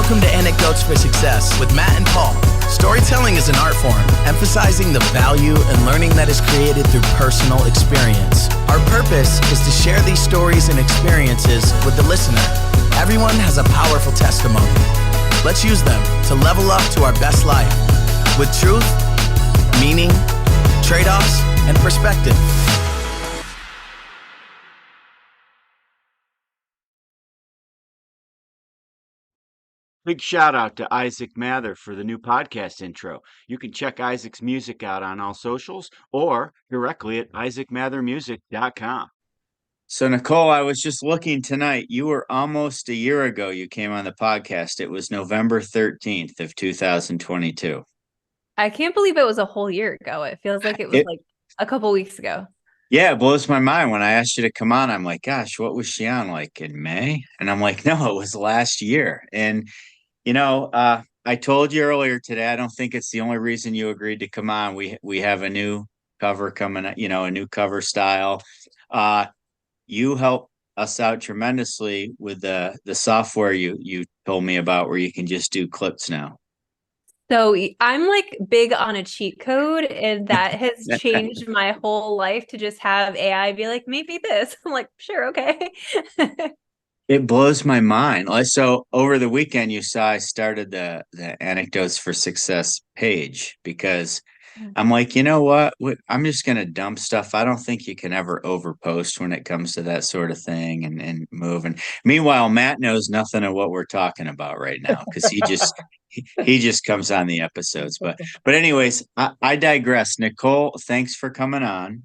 Welcome to Anecdotes for Success with Matt and Paul. Storytelling is an art form, emphasizing the value and learning that is created through personal experience. Our purpose is to share these stories and experiences with the listener. Everyone has a powerful testimony. Let's use them to level up to our best life with truth, meaning, trade-offs, and perspective. Big shout out to Isaac Mather for the new podcast intro. You can check Isaac's music out on all socials or directly at isaacmathermusic.com. So, Nichole, I was just looking tonight. You were almost a year ago you came on the podcast. It was November 13th of 2022. I can't believe it was a whole year ago. It feels like it was like a couple weeks ago. Yeah, it blows my mind. When I asked you to come on, I'm like, gosh, what was she on, like in May? And I'm like, no, it was last year. And I told you earlier today, I don't think it's the only reason you agreed to come on. We have a new cover coming, a new cover style. You help us out tremendously with the software you told me about where you can just do clips now. So I'm like big on a cheat code, and that has changed my whole life to just have AI be like, maybe this. I'm like, sure, okay. It blows my mind. So over the weekend, you saw I started the Anecdotes for Success page because I'm like, you know what? I'm just going to dump stuff. I don't think you can ever overpost when it comes to that sort of thing and move. And meanwhile, Matt knows nothing of what we're talking about right now because he just comes on the episodes. But anyways, I digress. Nichole, thanks for coming on.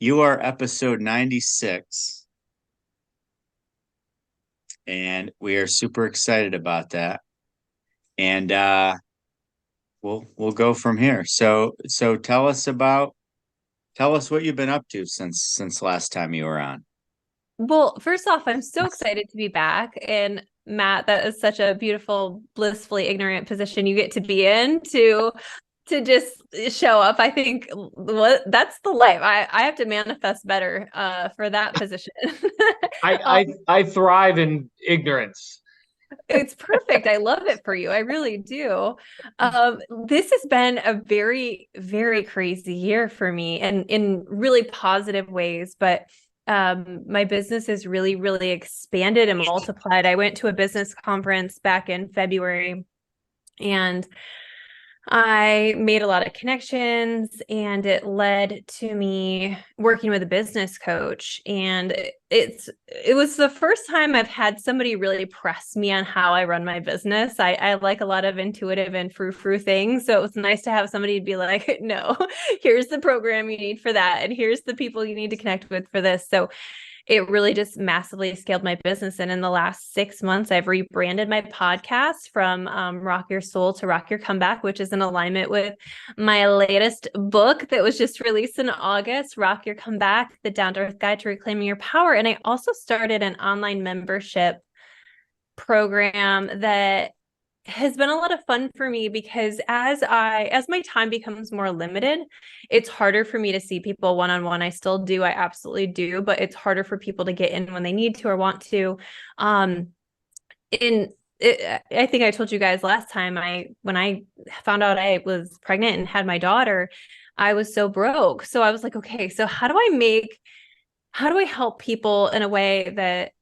You are episode 96. And we are super excited about that. And we'll go from here. So tell us what you've been up to since last time you were on. Well, first off, I'm so excited to be back. And Matt, that is such a beautiful, blissfully ignorant position you get to be in to just show up. I think that's the life. I have to manifest better for that position. I thrive in ignorance. It's perfect. I love it for you. I really do. This has been a very, very crazy year for me, and in really positive ways. But my business has really, really expanded and multiplied. I went to a business conference back in February, and I made a lot of connections, and it led to me working with a business coach. And it was the first time I've had somebody really press me on how I run my business. I like a lot of intuitive and frou-frou things. So it was nice to have somebody be like, no, here's the program you need for that. And here's the people you need to connect with for this. So it really just massively scaled my business. And in the last 6 months, I've rebranded my podcast from Rock Your Soul to Rock Your Comeback, which is in alignment with my latest book that was just released in August, Rock Your Comeback, the Down-to-Earth Guide to Reclaiming Your Power. And I also started an online membership program that has been a lot of fun for me because as my time becomes more limited, it's harder for me to see people one-on-one. I still do. I absolutely do. But it's harder for people to get in when they need to or want to. I think I told you guys last time, when I found out I was pregnant and had my daughter, I was so broke. So I was like, okay, so how do I help people in a way that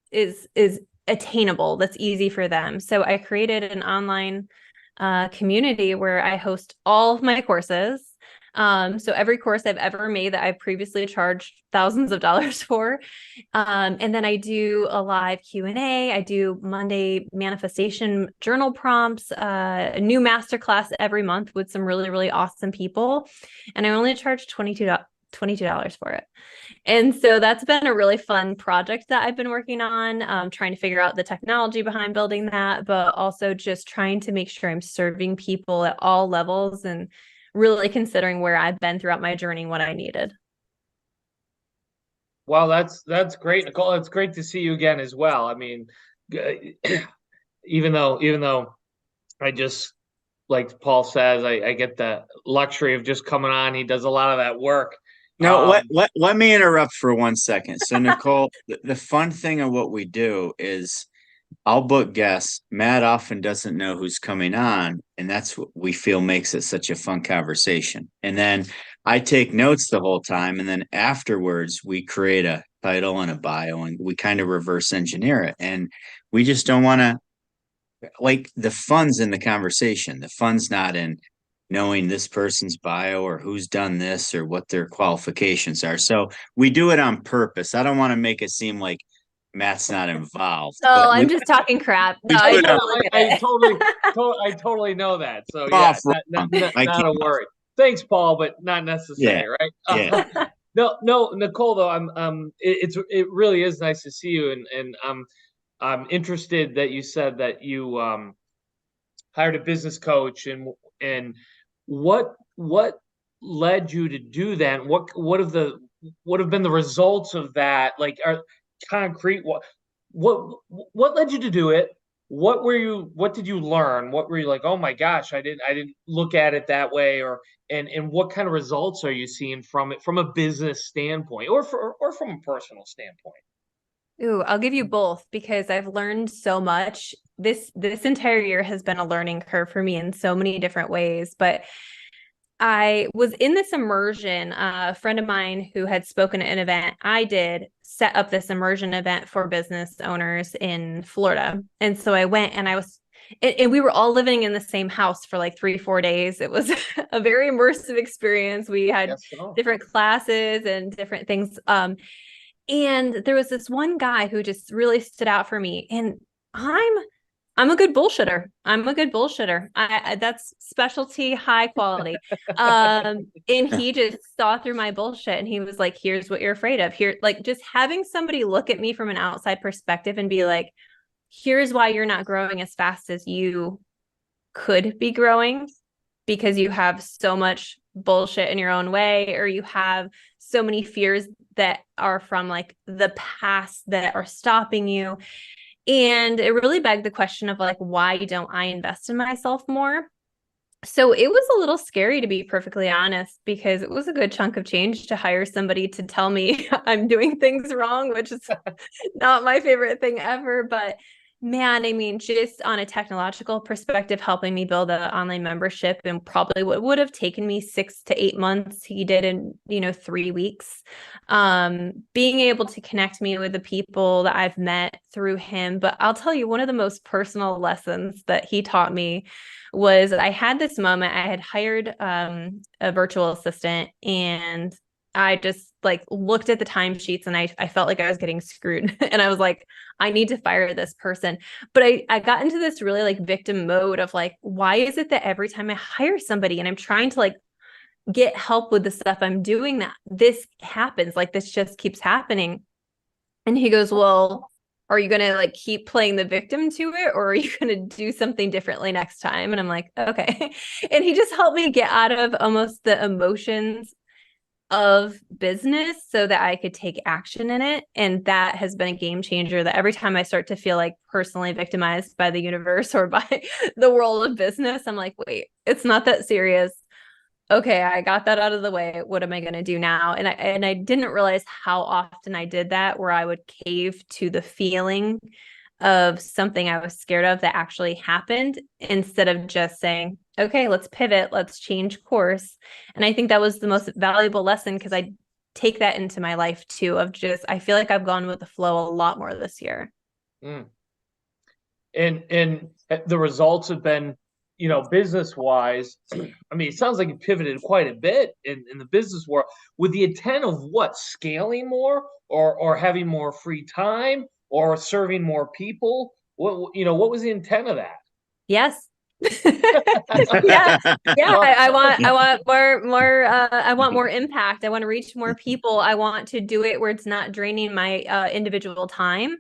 is attainable, that's easy for them? So I created an online community where I host all of my courses. So every course I've ever made that I've previously charged thousands of dollars for. And then I do a live Q&A. I do Monday manifestation journal prompts, a new masterclass every month with some really, really awesome people. And I only charge $22 for it. And so that's been a really fun project that I've been working on, trying to figure out the technology behind building that, but also just trying to make sure I'm serving people at all levels and really considering where I've been throughout my journey, what I needed. Well, that's great, Nichole. It's great to see you again as well. I mean, even though I just, like Paul says, I get the luxury of just coming on. He does a lot of that work. No, let me interrupt for 1 second. So, Nichole, the fun thing of what we do is I'll book guests. Matt often doesn't know who's coming on, and that's what we feel makes it such a fun conversation. And then I take notes the whole time, and then afterwards we create a title and a bio, and we kind of reverse engineer it. And we just don't want to, like, the fun's in the conversation. The fun's not in knowing this person's bio or who's done this or what their qualifications are. So we do it on purpose. I don't want to make it seem like Matt's not involved. Oh, I'm just talking crap. No, do I it on- totally get I it. I totally know that. So Off yeah, wrong. not I a can't- worry. Thanks, Paul, but not necessary, right? Yeah. No, Nichole, though, it really is nice to see you, and I'm interested that you said that you hired a business coach, and what led you to do that? What have been the results of that? Like, are concrete? What led you to do it? What did you learn? What were you like, oh my gosh, I didn't look at it that way, and what kind of results are you seeing from it from a business standpoint or from a personal standpoint? Ooh, I'll give you both because I've learned so much. This entire year has been a learning curve for me in so many different ways, but I was in this immersion. A friend of mine who had spoken at an event I did set up this immersion event for business owners in Florida. And so I went and and we were all living in the same house for like 3-4 days. It was a very immersive experience. We had different classes and different things. And there was this one guy who just really stood out for me. And I'm a good bullshitter. That's specialty, high quality. And he just saw through my bullshit and he was like, here's what you're afraid of. Here, like just having somebody look at me from an outside perspective and be like, here's why you're not growing as fast as you could be growing because you have so much bullshit in your own way, or you have so many fears that are from like the past that are stopping you. And it really begged the question of like, why don't I invest in myself more? So it was a little scary, to be perfectly honest, because it was a good chunk of change to hire somebody to tell me I'm doing things wrong, which is not my favorite thing ever. But man, I mean, just on a technological perspective, helping me build an online membership and probably what would have taken me 6 to 8 months, he did in, 3 weeks. Being able to connect me with the people that I've met through him. But I'll tell you, one of the most personal lessons that he taught me was I had this moment. I had hired a virtual assistant, and I just like looked at the timesheets and I felt like I was getting screwed. And I was like, I need to fire this person. But I got into this really like victim mode of like, why is it that every time I hire somebody and I'm trying to like get help with the stuff I'm doing, that this happens, like this just keeps happening? And he goes, well, are you going to like keep playing the victim to it, or are you going to do something differently next time? And I'm like, okay. And he just helped me get out of almost the emotions of business so that I could take action in it. And that has been a game changer, that every time I start to feel like personally victimized by the universe or by the world of business, I'm like, wait, it's not that serious. Okay, I got that out of the way. What am I going to do now? And I didn't realize how often I did that, where I would cave to the feeling of something I was scared of that actually happened, instead of just saying, okay, let's pivot, let's change course. And I think that was the most valuable lesson, because I take that into my life too, of just, I feel like I've gone with the flow a lot more this year. Mm. And the results have been, business wise, I mean, it sounds like you pivoted quite a bit in the business world with the intent of what, scaling more or having more free time or serving more people. What was the intent of that? Yes. yeah. I want more impact. I want to reach more people. I want to do it where it's not draining my individual time.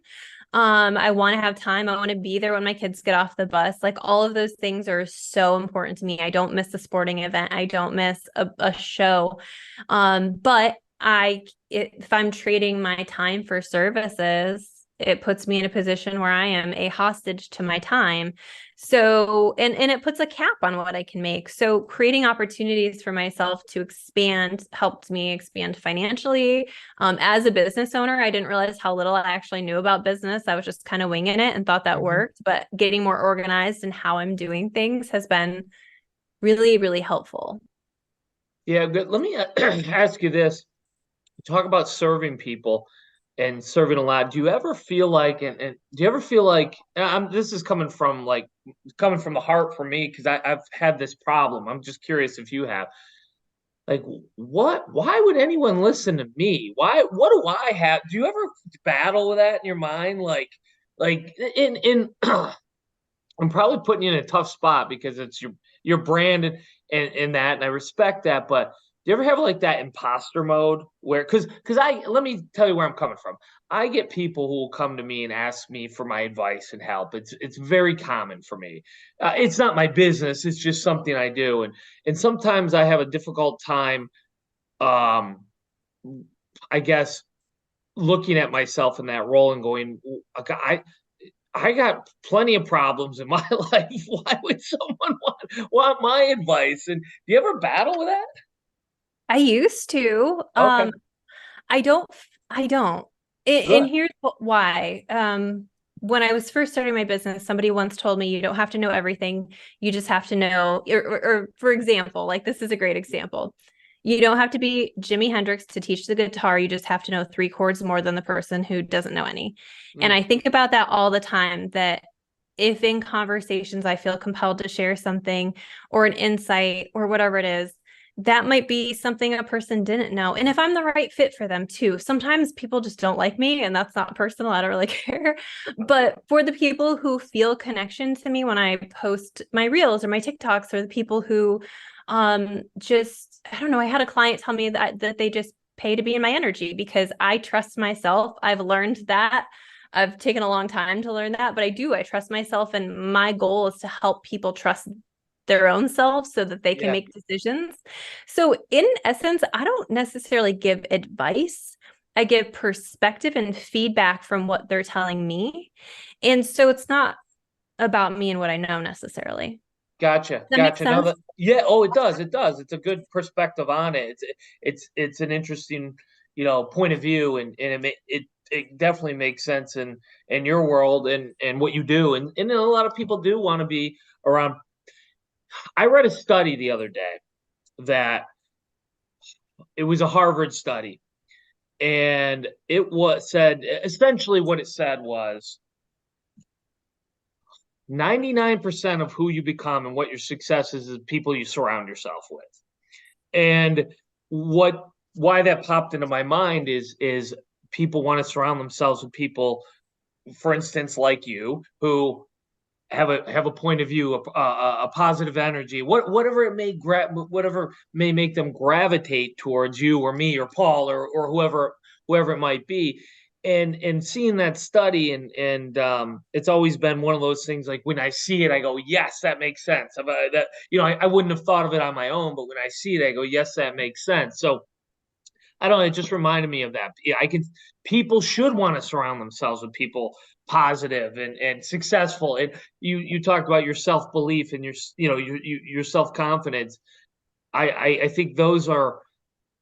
I want to have time. I want to be there when my kids get off the bus. Like, all of those things are so important to me. I don't miss a sporting event. I don't miss a show. But if I'm trading my time for services, it puts me in a position where I am a hostage to my time. So, and it puts a cap on what I can make. So creating opportunities for myself to expand helped me expand financially. As a business owner, I didn't realize how little I actually knew about business. I was just kind of winging it and thought that worked, but getting more organized in how I'm doing things has been really, really helpful. Yeah, good. Let me ask you this. Talk about serving people and serving a lot. Do you ever feel like, and do you ever feel like, this is coming from the heart for me, because I've had this problem. I'm just curious if you have. Like, why would anyone listen to me? What do I have? Do you ever battle with that in your mind? In I'm probably putting you in a tough spot because it's your brand and that, and I respect that. But do you ever have like that imposter mode where, because let me tell you where I'm coming from. I get people who will come to me and ask me for my advice and help. It's very common for me. It's not my business. It's just something I do, and sometimes I have a difficult time. Um, I guess looking at myself in that role and going, I got plenty of problems in my life. Why would someone want my advice? And do you ever battle with that? I used to. Okay, I don't. I don't. And good. here's why. When I was first starting my business, somebody once told me you don't have to know everything. You just have to know, or for example, like this is a great example. You don't have to be Jimi Hendrix to teach the guitar. You just have to know 3 chords more than the person who doesn't know any. And I think about that all the time, that if in conversations I feel compelled to share something or an insight or whatever it is, that might be something a person didn't know. And if I'm the right fit for them too, sometimes people just don't like me, and that's not personal. I don't really care. But for the people who feel connection to me when I post my reels or my TikToks, or the people who just, I don't know, I had a client tell me that they just pay to be in my energy because I trust myself. I've learned that. I've taken a long time to learn that, but I trust myself, and my goal is to help people trust their own selves so that they can make decisions. So in essence, I don't necessarily give advice. I give perspective and feedback from what they're telling me. And so it's not about me and what I know necessarily. Gotcha. Does that make No, sense? yeah. Oh, it does. It does. It's a good perspective on it. It's an interesting, point of view, and it definitely makes sense in your world and what you do, and a lot of people do want to be around. I read a study the other day that it was a Harvard study, and it was said essentially what it said was 99% of who you become and what your success is people you surround yourself with. And why that popped into my mind is people want to surround themselves with people, for instance, like you, who have a point of view, a positive energy, whatever may make them gravitate towards you or me or Paul or whoever it might be. And seeing that study, and it's always been one of those things, like when I see it, I go, yes, that makes sense. I wouldn't have thought of it on my own, but when I see it, I go, yes, that makes sense. So I don't know. It just reminded me of that. Yeah, people should want to surround themselves with people positive and successful. And you talked about your self belief and your self confidence. I think those are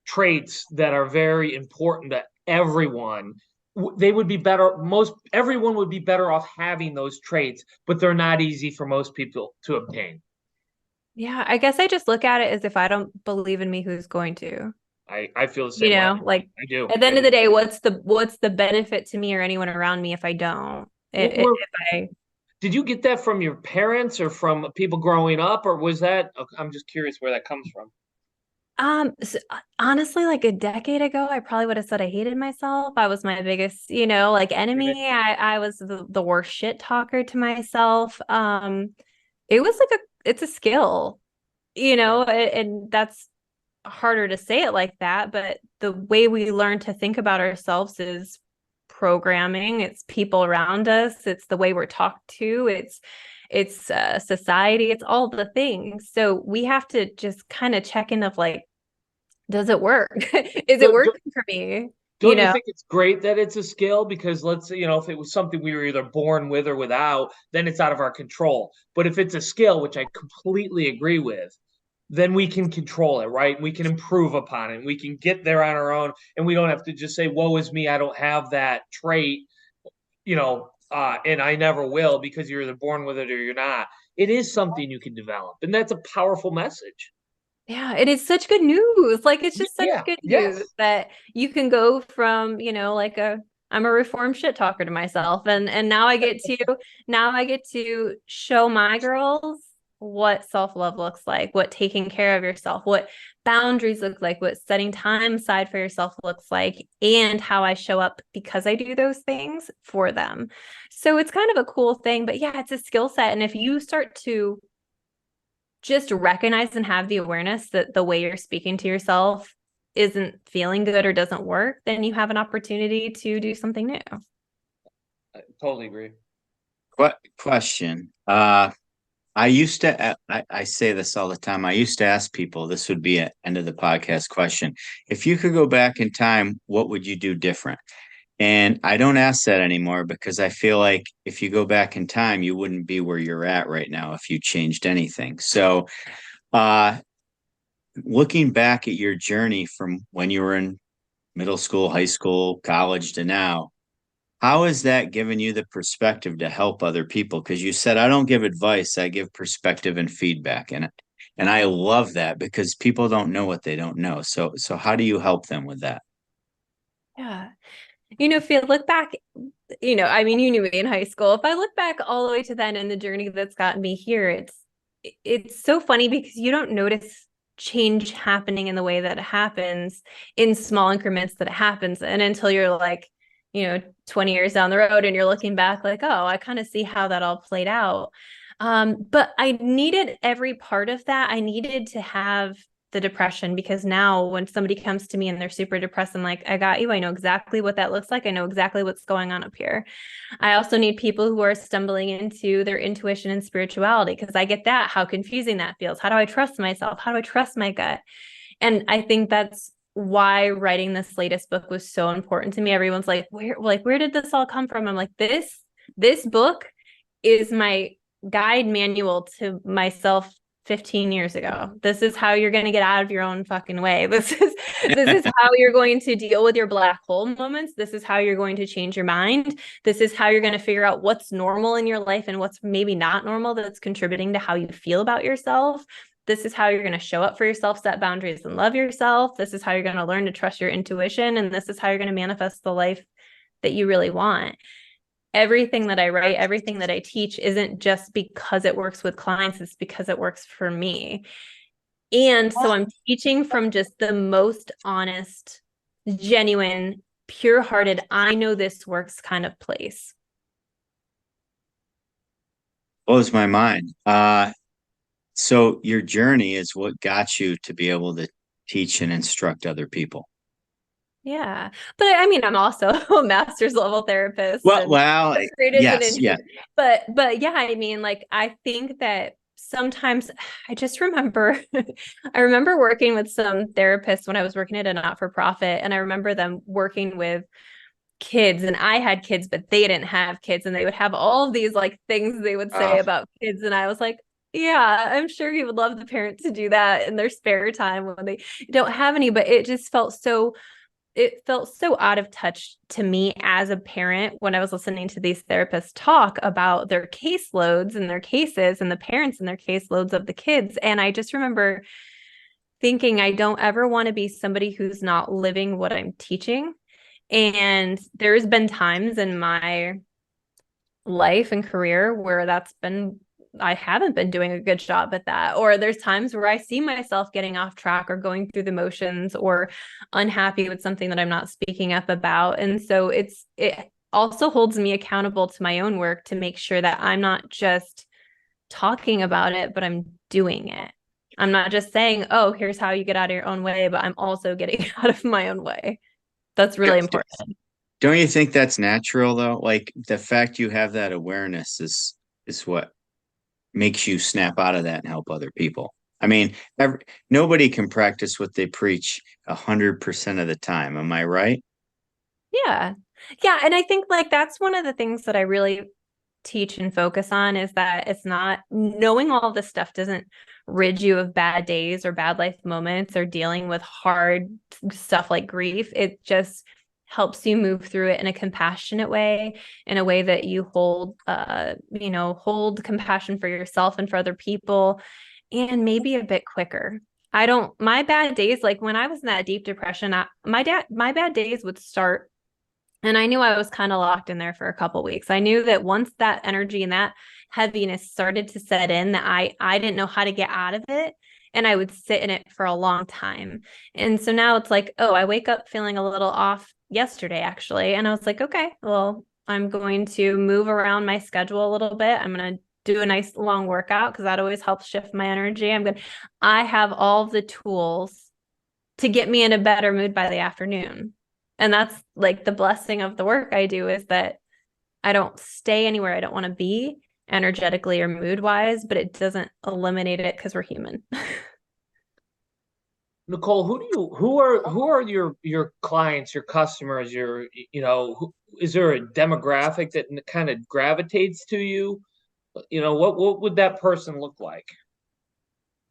traits that are very important to everyone. They would be better. Everyone would be better off having those traits, but they're not easy for most people to obtain. Yeah, I guess I just look at it as, if I don't believe in me, who's going to? I feel the same way. Like I do. at the end of the day, what's the benefit to me or anyone around me if I don't? If I Did you get that from your parents or from people growing up, or was that? I'm just curious where that comes from. Honestly, like a decade ago, I probably would have said I hated myself. I was my biggest, enemy. I was the worst shit talker to myself. It was like it's a skill, and that's harder to say it like that, but the way we learn to think about ourselves is programming. It's people around us. It's the way we're talked to. It's society. It's all the things. So we have to just kind of check in of like, does it work? Is it So, working for me? you Don't you know? think it's great that it's a skill? Because let's say, if it was something we were either born with or without, then it's out of our control. But if it's a skill, which I completely agree with, then we can control it, right? We can improve upon it. We can get there on our own, and we don't have to just say, "Woe is me, I don't have that trait," and I never will, because you're either born with it or you're not. It is something you can develop, and that's a powerful message. Yeah, it is such good news. Like it's just such Yeah. good Yes. news that you can go from, like I'm a reformed shit talker to myself, and now I get to show my girls what self-love looks like, what taking care of yourself, what boundaries look like, what setting time aside for yourself looks like, and how I show up because I do those things for them. So it's kind of a cool thing, but yeah, it's a skill set. And if you start to just recognize and have the awareness that the way you're speaking to yourself isn't feeling good or doesn't work, then you have an opportunity to do something new. I totally agree. Question. I say this all the time. I used to ask people, this would be an end of the podcast question. If you could go back in time, what would you do different? And I don't ask that anymore because I feel like if you go back in time, you wouldn't be where you're at right now if you changed anything. So, uh, looking back at your journey from when you were in middle school, high school, college to now, how has that given you the perspective to help other people? Because you said, I don't give advice, I give perspective and feedback. And I love that because people don't know what they don't know. So how do you help them with that? Yeah. If you look back, I mean, you knew me in high school. If I look back all the way to then and the journey that's gotten me here, it's so funny because you don't notice change happening in the way that it happens in small increments that it happens. And until you're like, 20 years down the road and you're looking back like, oh, I kind of see how that all played out. But I needed every part of that. I needed to have the depression because now when somebody comes to me and they're super depressed, I'm like, I got you. I know exactly what that looks like. I know exactly what's going on up here. I also need people who are stumbling into their intuition and spirituality because I get that, how confusing that feels. How do I trust myself? How do I trust my gut? And I think that's why writing this latest book was so important to me. Everyone's like, where did this all come from? I'm like, this book is my guide manual to myself 15 years ago. This is how you're going to get out of your own fucking way. This is how you're going to deal with your black hole moments. This is how you're going to change your mind. This is how you're going to figure out what's normal in your life and what's maybe not normal that's contributing to how you feel about yourself. This is how you're going to show up for yourself, set boundaries, and love yourself. This is how you're going to learn to trust your intuition. And this is how you're going to manifest the life that you really want. Everything that I write, everything that I teach isn't just because it works with clients, it's because it works for me. And so I'm teaching from just the most honest, genuine, pure-hearted, I know this works kind of place. Blows my mind. So your journey is what got you to be able to teach and instruct other people. Yeah. But I mean, I'm also a master's level therapist and Yes, yeah. But yeah, I mean, like, I think that sometimes I just remember, I remember working with some therapists when I was working at a not-for-profit, and I remember them working with kids, and I had kids, but they didn't have kids, and they would have all of these like things they would say about kids. And I was like, yeah, I'm sure you would love the parent to do that in their spare time when they don't have any, but it felt so out of touch to me as a parent when I was listening to these therapists talk about their caseloads and their cases and the parents and their caseloads of the kids. And I just remember thinking, I don't ever want to be somebody who's not living what I'm teaching. And there's been times in my life and career where I haven't been doing a good job at that. Or there's times where I see myself getting off track or going through the motions or unhappy with something that I'm not speaking up about. And so it also holds me accountable to my own work to make sure that I'm not just talking about it, but I'm doing it. I'm not just saying, oh, here's how you get out of your own way, but I'm also getting out of my own way. That's really important. Don't you think that's natural though? Like the fact you have that awareness is what makes you snap out of that and help other people. I mean, nobody can practice what they preach 100% of the time. Am I right? Yeah. Yeah. And I think like that's one of the things that I really teach and focus on is that it's not knowing all this stuff doesn't rid you of bad days or bad life moments or dealing with hard stuff like grief. It just helps you move through it in a compassionate way, in a way that you hold compassion for yourself and for other people, and maybe a bit quicker. My bad days, like when I was in that deep depression, my bad days would start, and I knew I was kind of locked in there for a couple weeks. I knew that once that energy and that heaviness started to set in, that I didn't know how to get out of it. And I would sit in it for a long time. And so now it's like, oh, I wake up feeling a little off yesterday, actually. And I was like, okay, well, I'm going to move around my schedule a little bit. I'm going to do a nice long workout because that always helps shift my energy. I have all the tools to get me in a better mood by the afternoon. And that's like the blessing of the work I do, is that I don't stay anywhere I don't want to be energetically or mood wise, but it doesn't eliminate it because we're human. Nichole, who are your clients, your customers, is there a demographic that kind of gravitates to you? What would that person look like?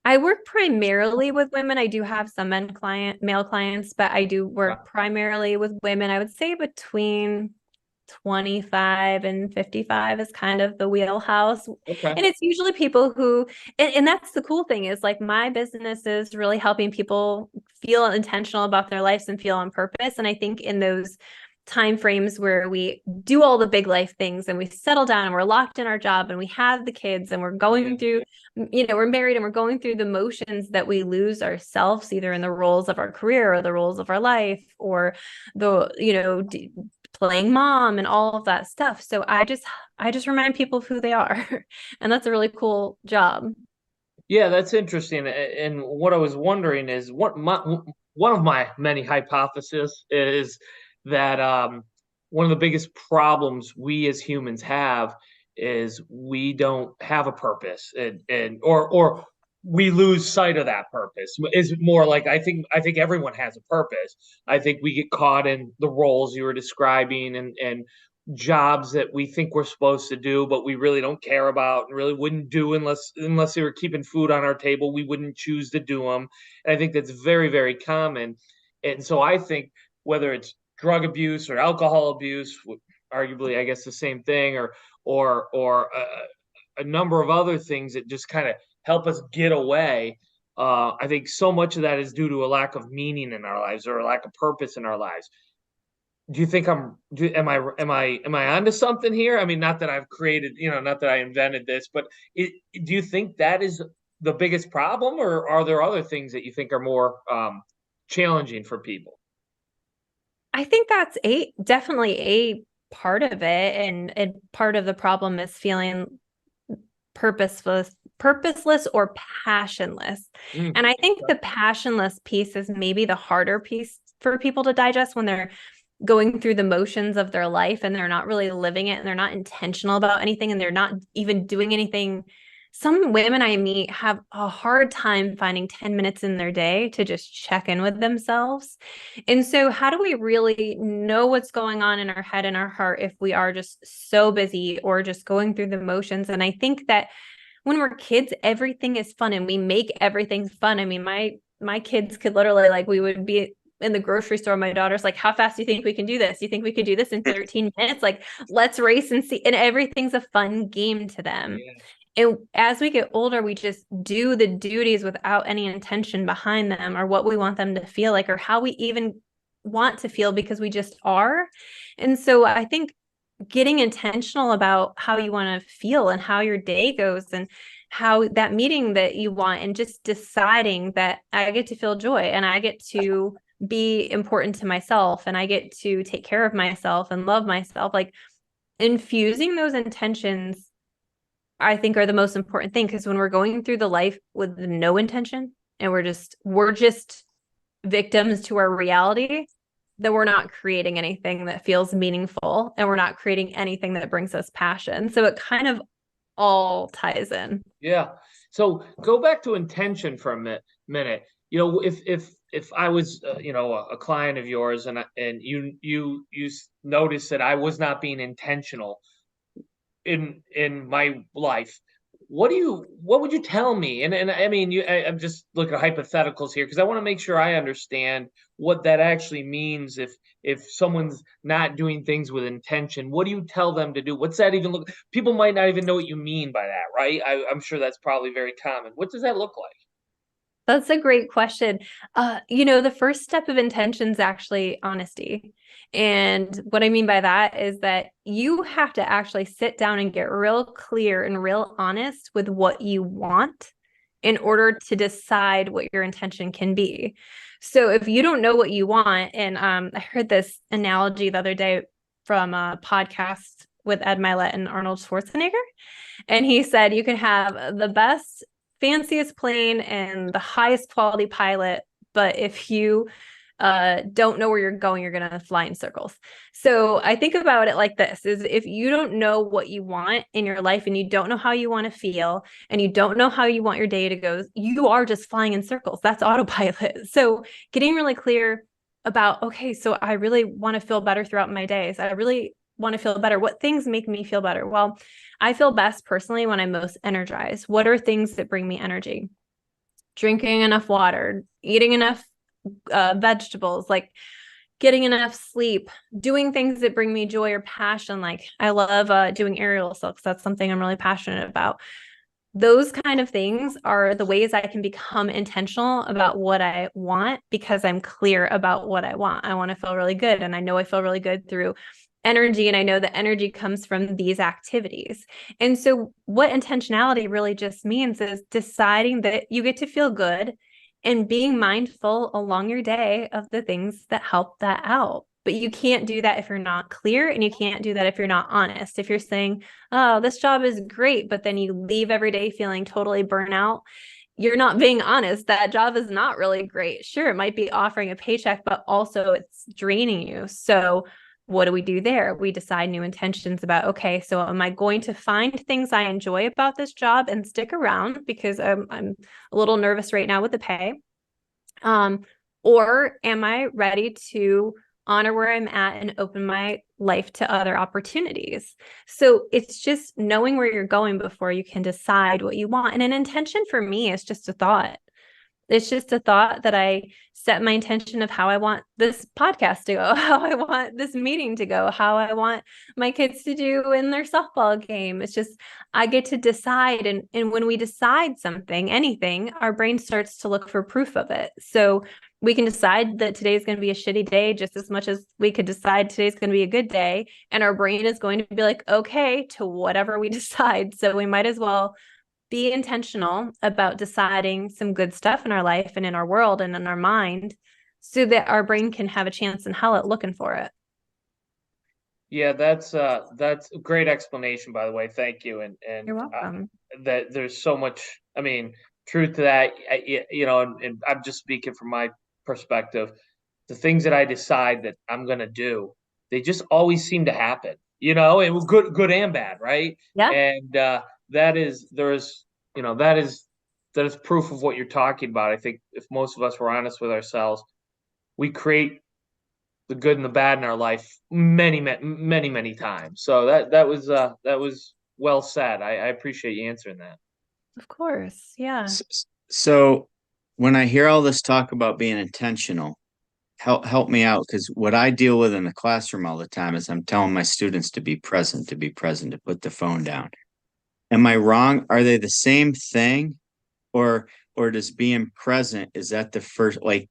I work primarily with women. I do have some male clients, but I do work primarily with women. I would say between 25 and 55 is kind of the wheelhouse. Okay. And it's usually people who, and that's the cool thing, is like my business is really helping people feel intentional about their lives and feel on purpose. And I think in those time frames where we do all the big life things and we settle down and we're locked in our job and we have the kids and we're going through, we're married and we're going through the motions, that we lose ourselves either in the roles of our career or the roles of our life, or playing mom and all of that stuff. So I just remind people of who they are. And that's a really cool job. Yeah, that's interesting. And what I was wondering is one of my many hypotheses is that one of the biggest problems we as humans have is we don't have a purpose, or we lose sight of that purpose. Is more like I think everyone has a purpose. I think we get caught in the roles you were describing, and jobs that we think we're supposed to do, but we really don't care about and really wouldn't do unless they were keeping food on our table. We wouldn't choose to do them. And I think that's very, very common. And so I think whether it's drug abuse or alcohol abuse, arguably, I guess the same thing, or a number of other things that just kind of help us get away. I think so much of that is due to a lack of meaning in our lives or a lack of purpose in our lives. Do you think am I onto something here? I mean, not that I've created, not that I invented this, but do you think that is the biggest problem, or are there other things that you think are more challenging for people? I think that's definitely a part of it. And part of the problem is feeling purposeless or passionless. And I think the passionless piece is maybe the harder piece for people to digest when they're going through the motions of their life and they're not really living it and they're not intentional about anything and they're not even doing anything. Some women I meet have a hard time finding 10 minutes in their day to just check in with themselves. And so how do we really know what's going on in our head and our heart if we are just so busy or just going through the motions? And I think that when we're kids, everything is fun and we make everything fun. I mean, my kids could literally, like, we would be in the grocery store. My daughter's like, how fast do you think we can do this? You think we could do this in 13 minutes? Like, let's race and see. And everything's a fun game to them. Yeah. And as we get older, we just do the duties without any intention behind them or what we want them to feel like or how we even want to feel, because we just are. And so I think getting intentional about how you want to feel and how your day goes and how that meeting that you want, and just deciding that I get to feel joy and I get to be important to myself and I get to take care of myself and love myself. Like, infusing those intentions, I think, are the most important thing, because when we're going through the life with no intention and we're just victims to our reality, then we're not creating anything that feels meaningful and we're not creating anything that brings us passion. So it kind of all ties in. Yeah. So go back to intention for a minute. If if I was, a client of yours, and you noticed that I was not being intentional in my life, what would you tell me? And I mean, I'm just looking at hypotheticals here because I want to make sure I understand what that actually means. If someone's not doing things with intention, what do you tell them to do? What's that even look? People might not even know what you mean by that, right? I'm sure that's probably very common. What does that look like? That's a great question. The first step of intention is actually honesty. And what I mean by that is that you have to actually sit down and get real clear and real honest with what you want in order to decide what your intention can be. So if you don't know what you want, and I heard this analogy the other day from a podcast with Ed Milet and Arnold Schwarzenegger, and he said you can have the best fanciest plane and the highest quality pilot, but if you don't know where you're going, you're going to fly in circles. So I think about it like this: is if you don't know what you want in your life and you don't know how you want to feel and you don't know how you want your day to go, you are just flying in circles. That's autopilot. So getting really clear about, okay, so I really want to feel better throughout my days. I really want to feel better. What things make me feel better? Well, I feel best personally when I'm most energized. What are things that bring me energy? Drinking enough water, eating enough vegetables, like getting enough sleep, doing things that bring me joy or passion. Like I love doing aerial silks. That's something I'm really passionate about. Those kind of things are the ways I can become intentional about what I want because I'm clear about what I want. I want to feel really good. And I know I feel really good through energy. And I know that energy comes from these activities. And so what intentionality really just means is deciding that you get to feel good and being mindful along your day of the things that help that out. But you can't do that if you're not clear, and you can't do that if you're not honest. If you're saying, oh, this job is great, but then you leave every day feeling totally burnt out, you're not being honest. That job is not really great. Sure, it might be offering a paycheck, but also it's draining you. So what do we do there? We decide new intentions about, okay, so am I going to find things I enjoy about this job and stick around because I'm a little nervous right now with the pay? Or am I ready to honor where I'm at and open my life to other opportunities? So it's just knowing where you're going before you can decide what you want. And an intention for me is just a thought. It's just a thought that I set my intention of how I want this podcast to go, how I want this meeting to go, how I want my kids to do in their softball game. It's just, I get to decide. And when we decide something, anything, our brain starts to look for proof of it. So we can decide that today's going to be a shitty day just as much as we could decide today's going to be a good day. And our brain is going to be like, okay, to whatever we decide. So we might as well be intentional about deciding some good stuff in our life and in our world and in our mind so that our brain can have a chance in hell at looking for it. Yeah, that's a great explanation, by the way. Thank you. And You're welcome. that there's so much, I mean, truth to that. And I'm just speaking from my perspective. The things that I decide that I'm gonna do, they just always seem to happen. And good and bad, right? Yeah. And that is that is proof of what you're talking about. I think if most of us were honest with ourselves, we create the good and the bad in our life many times. So that was well said. I appreciate you answering that. Of course. Yeah. So when I hear all this talk about being intentional, help me out, because what I deal with in the classroom all the time is I'm telling my students to be present, to put the phone down. Am I wrong? Are they the same thing? Or does being present, is that the first, like,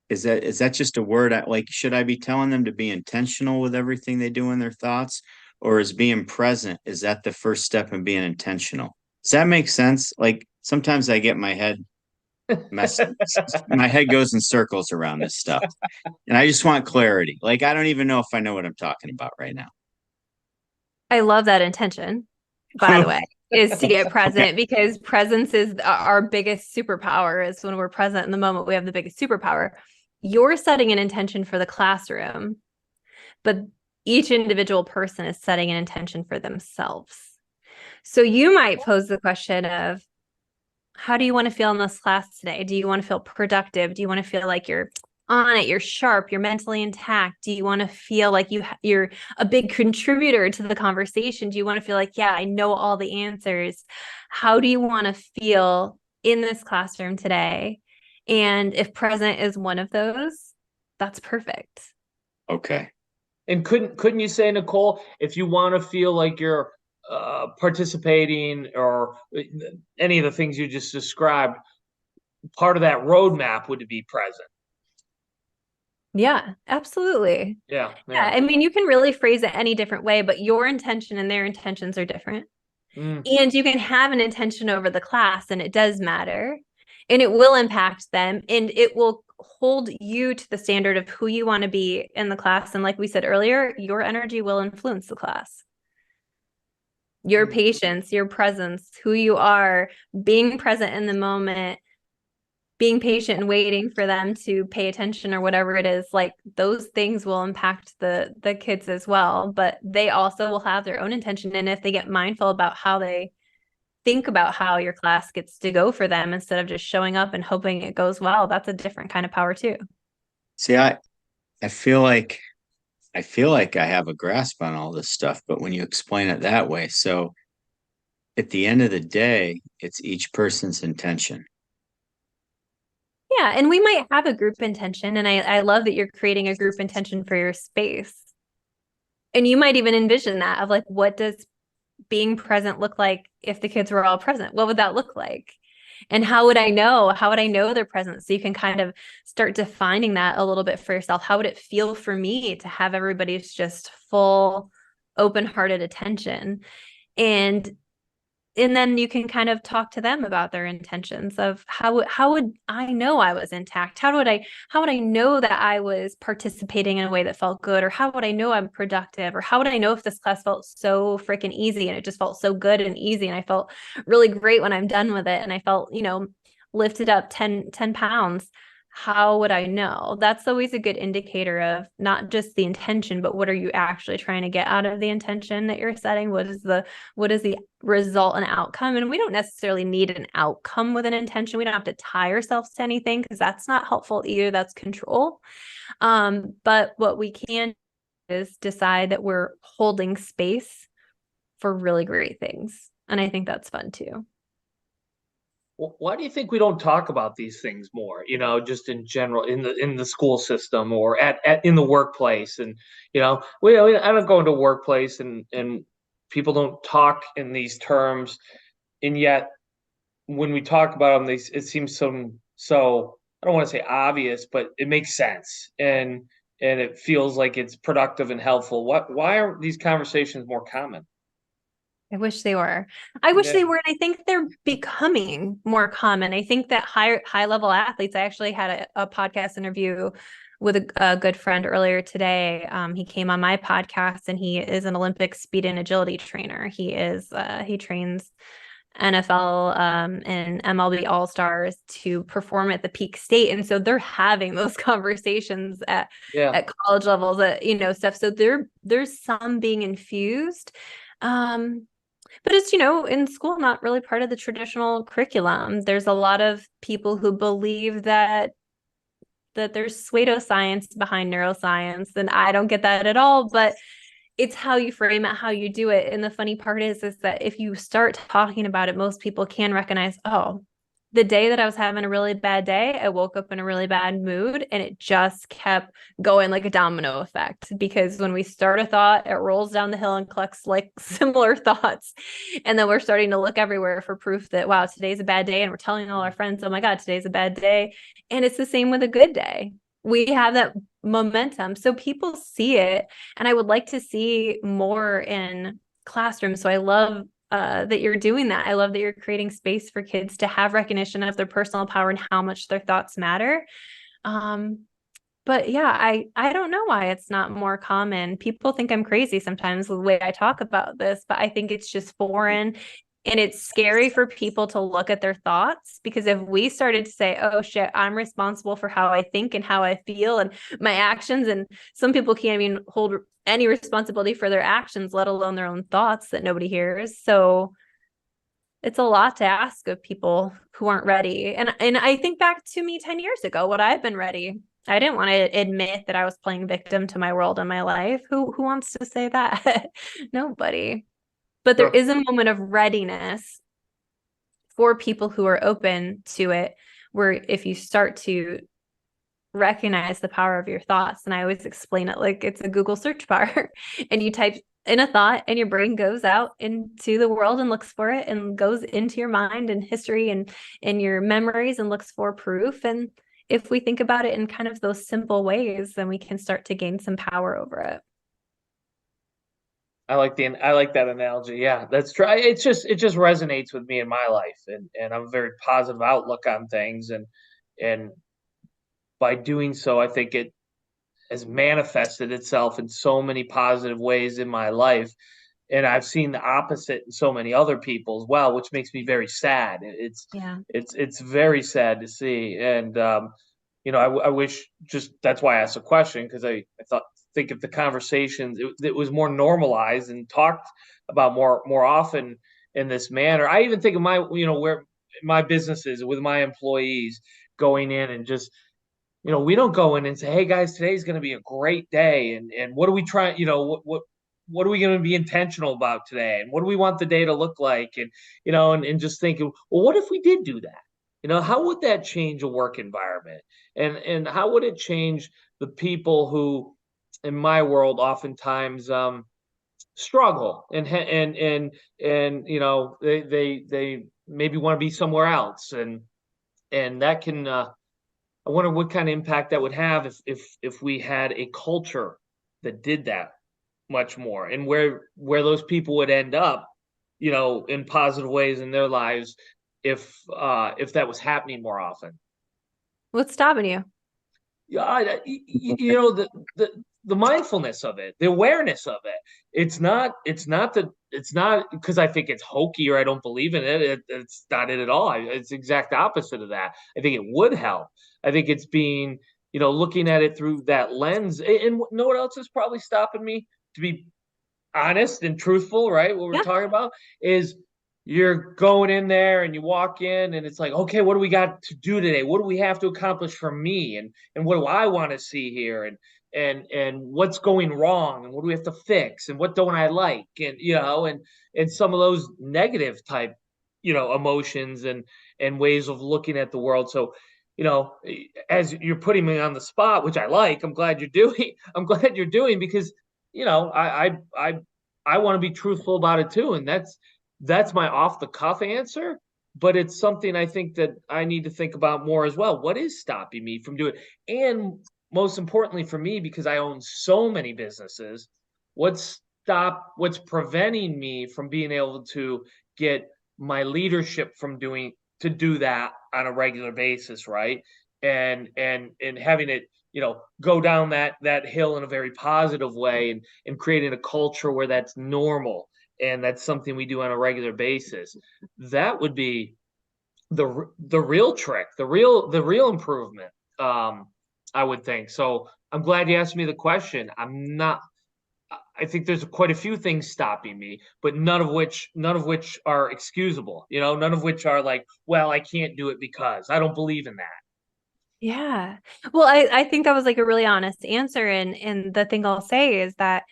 is that just a word? Like, should I be telling them to be intentional with everything they do in their thoughts? Or is being present, is that the first step in being intentional? Does that make sense? Like, sometimes I get my head messed, my head goes in circles around this stuff. And I just want clarity. Like, I don't even know if I know what I'm talking about right now. I love that intention, by the way, is to get present, because presence is our biggest superpower. Is when we're present in the moment, we have the biggest superpower. You're setting an intention for the classroom, but each individual person is setting an intention for themselves. So you might pose the question of, how do you want to feel in this class today? Do you want to feel productive? Do you want to feel like you're on it, you're sharp, you're mentally intact? Do you want to feel like you're a big contributor to the conversation? Do you want to feel like, yeah, I know all the answers? How do you want to feel in this classroom today? And if present is one of those, that's perfect. Okay. And couldn't you say, Nichole, if you want to feel like you're participating or any of the things you just described, part of that roadmap would be present? Yeah, absolutely. Yeah. Yeah, I mean, you can really phrase it any different way, but your intention and their intentions are different. Mm. And you can have an intention over the class, and it does matter, and it will impact them, and it will hold you to the standard of who you want to be in the class. And like we said earlier, your energy will influence the class. Your patience, your presence, who you are, being present in the moment, being patient and waiting for them to pay attention or whatever it is, like those things will impact the kids as well, but they also will have their own intention. And if they get mindful about how they think about how your class gets to go for them instead of just showing up and hoping it goes well, that's a different kind of power too. See, I feel like I have a grasp on all this stuff, but when you explain it that way, so at the end of the day, it's each person's intention. Yeah, and we might have a group intention, and I love that you're creating a group intention for your space. And you might even envision that of like, what does being present look like if the kids were all present? What would that look like? And how would I know? How would I know they're present? So you can kind of start defining that a little bit for yourself. How would it feel for me to have everybody's just full, open-hearted attention? And then you can kind of talk to them about their intentions of how would I know I was intact? How would I know that I was participating in a way that felt good? Or how would I know I'm productive? Or how would I know if this class felt so freaking easy and it just felt so good and easy and I felt really great when I'm done with it and I felt, lifted up 10 pounds? How would I know? That's always a good indicator of not just the intention, but what are you actually trying to get out of the intention that you're setting? What is the result and outcome? And we don't necessarily need an outcome with an intention. We don't have to tie ourselves to anything because that's not helpful either. That's control. But what we can is decide that we're holding space for really great things. And I think that's fun too. Why do you think we don't talk about these things more? Just in general, in the school system or at in the workplace, and I don't go into workplace and people don't talk in these terms, and yet when we talk about them, it seems so I don't want to say obvious, but it makes sense and it feels like it's productive and helpful. Why aren't these conversations more common? I wish they were. I wish Yeah. they were. And I think they're becoming more common. I think that high level athletes, I actually had a podcast interview with a good friend earlier today. He came on my podcast and he is an Olympic speed and agility trainer. He trains NFL and MLB All-Stars to perform at the peak state. And so they're having those conversations at college levels, stuff. So there's some being infused. But it's, in school, not really part of the traditional curriculum. There's a lot of people who believe that there's pseudoscience behind neuroscience, and I don't get that at all, but it's how you frame it, how you do it. And the funny part is that if you start talking about it, most people can recognize, oh, the day that I was having a really bad day, I woke up in a really bad mood, and it just kept going like a domino effect. Because when we start a thought, it rolls down the hill and collects like similar thoughts. And then we're starting to look everywhere for proof that, wow, today's a bad day. And we're telling all our friends, oh my God, today's a bad day. And it's the same with a good day. We have that momentum. So people see it. And I would like to see more in classrooms. So I love that you're doing that. I love that you're creating space for kids to have recognition of their personal power and how much their thoughts matter. But yeah, I don't know why it's not more common. People think I'm crazy sometimes with the way I talk about this, but I think it's just foreign. And it's scary for people to look at their thoughts, because if we started to say, oh shit, I'm responsible for how I think and how I feel and my actions, and some people can't even hold any responsibility for their actions, let alone their own thoughts that nobody hears. So it's a lot to ask of people who aren't ready. And I think back to me 10 years ago, would I have been ready? I didn't want to admit that I was playing victim to my world and my life. Who wants to say that? Nobody. But there Sure. is a moment of readiness for people who are open to it, where if you start to recognize the power of your thoughts, and I always explain it like it's a Google search bar, and you type in a thought and your brain goes out into the world and looks for it and goes into your mind and history and in your memories and looks for proof. And if we think about it in kind of those simple ways, then we can start to gain some power over it. I like that analogy. Yeah, that's true. It just resonates with me in my life, and I'm a very positive outlook on things, and by doing so, I think it has manifested itself in so many positive ways in my life. And I've seen the opposite in so many other people as well, which makes me very sad. Yeah. It's very sad to see. And I wish, just that's why I asked a question, because I think if the conversations it was more normalized and talked about more often in this manner. I even think of my where my businesses with my employees going in and just we don't go in and say, "Hey guys, today's going to be a great day," and what are we trying, what are we going to be intentional about today, and what do we want the day to look like, and and just thinking, well, what if we did do that? How would that change a work environment, and how would it change the people who, in my world, oftentimes struggle and they maybe want to be somewhere else, and that can. I wonder what kind of impact that would have if we had a culture that did that much more, and where those people would end up, in positive ways in their lives if that was happening more often. What's stopping you? Yeah, the mindfulness of it, the awareness of it. It's not because I think it's hokey or I don't believe in it. It's not it at all. It's the exact opposite of that. I think it would help. I think it's being, looking at it through that lens. And know what else is probably stopping me, to be honest and truthful, right? What we're Yeah. talking about is you're going in there and you walk in and it's like, okay, what do we got to do today? What do we have to accomplish for me? And what do I want to see here? And what's going wrong? And what do we have to fix? And what don't I like? And some of those negative type, emotions and ways of looking at the world. So, as you're putting me on the spot, which I like, I'm glad you're doing. I'm glad you're doing because I want to be truthful about it too, and that's my off the cuff answer. But it's something I think that I need to think about more as well. What is stopping me from doing it? And most importantly for me, because I own so many businesses, what's preventing me from being able to get my leadership to do that on a regular basis, right? And having it go down that hill in a very positive way, and creating a culture where that's normal and that's something we do on a regular basis. That would be the real trick, the real improvement. I would think. So I'm glad you asked me the question. I think there's quite a few things stopping me, but none of which are excusable. None of which are like, well, I can't do it because I don't believe in that. Yeah. Well, I think that was like a really honest answer. And the thing I'll say is that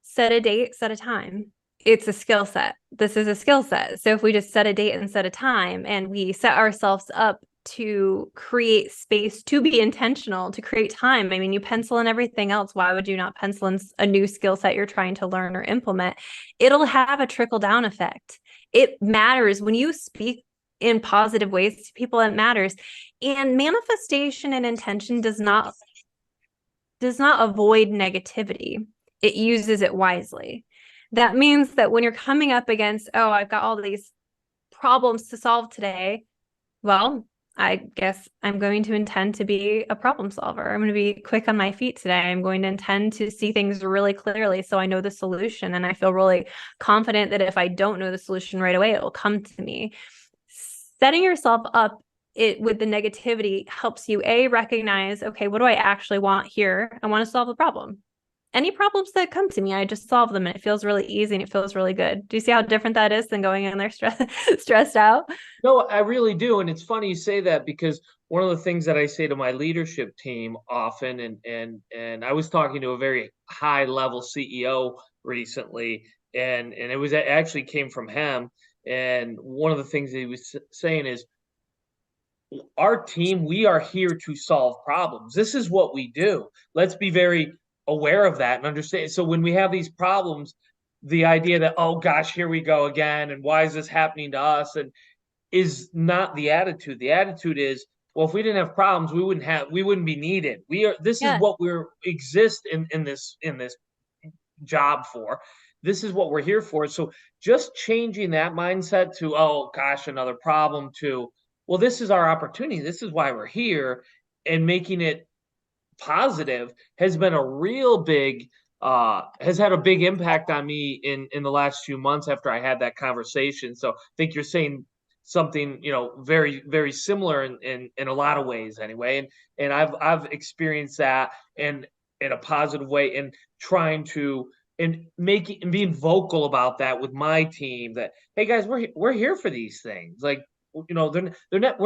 set a date, set a time. It's a skill set. This is a skill set. So if we just set a date and set a time and we set ourselves up to create space, to be intentional, to create time. I mean, you pencil in everything else. Why would you not pencil in a new skill set you're trying to learn or implement? It'll have a trickle down effect. It matters when you speak in positive ways to people. It matters. And manifestation and intention does not avoid negativity. It uses it wisely. That means that when you're coming up against, oh, I've got all these problems to solve today, well, I guess I'm going to intend to be a problem solver. I'm going to be quick on my feet today. I'm going to intend to see things really clearly so I know the solution. And I feel really confident that if I don't know the solution right away, it will come to me. Setting yourself up with the negativity helps you recognize, okay, what do I actually want here? I want to solve the problem. any problems that come to me, I just solve them and it feels really easy and it feels really good. Do you see how different that is than going in there stressed out? No, I really do. And it's funny you say that, because one of the things that I say to my leadership team often, and I was talking to a very high level CEO recently, and it actually came from him. And one of the things that he was saying is, our team, we are here to solve problems. This is what we do. Let's be very aware of that and understand. So when we have these problems, the idea that, oh gosh, here we go again, and why is this happening to us, and is not the attitude. The attitude is, well, if we didn't have problems, we wouldn't be needed. This is Yeah. what we're exist in this job for. This is what we're here for. So just changing that mindset to, oh gosh, another problem, to, well, this is our opportunity. This is why we're here, and making it positive has been a real big has had a big impact on me in the last few months after I had that conversation. So I think you're saying something, very, very similar in a lot of ways anyway. And I've experienced that in a positive way, and trying to, and making and being vocal about that with my team, that, hey guys, we're here for these things. Like, we're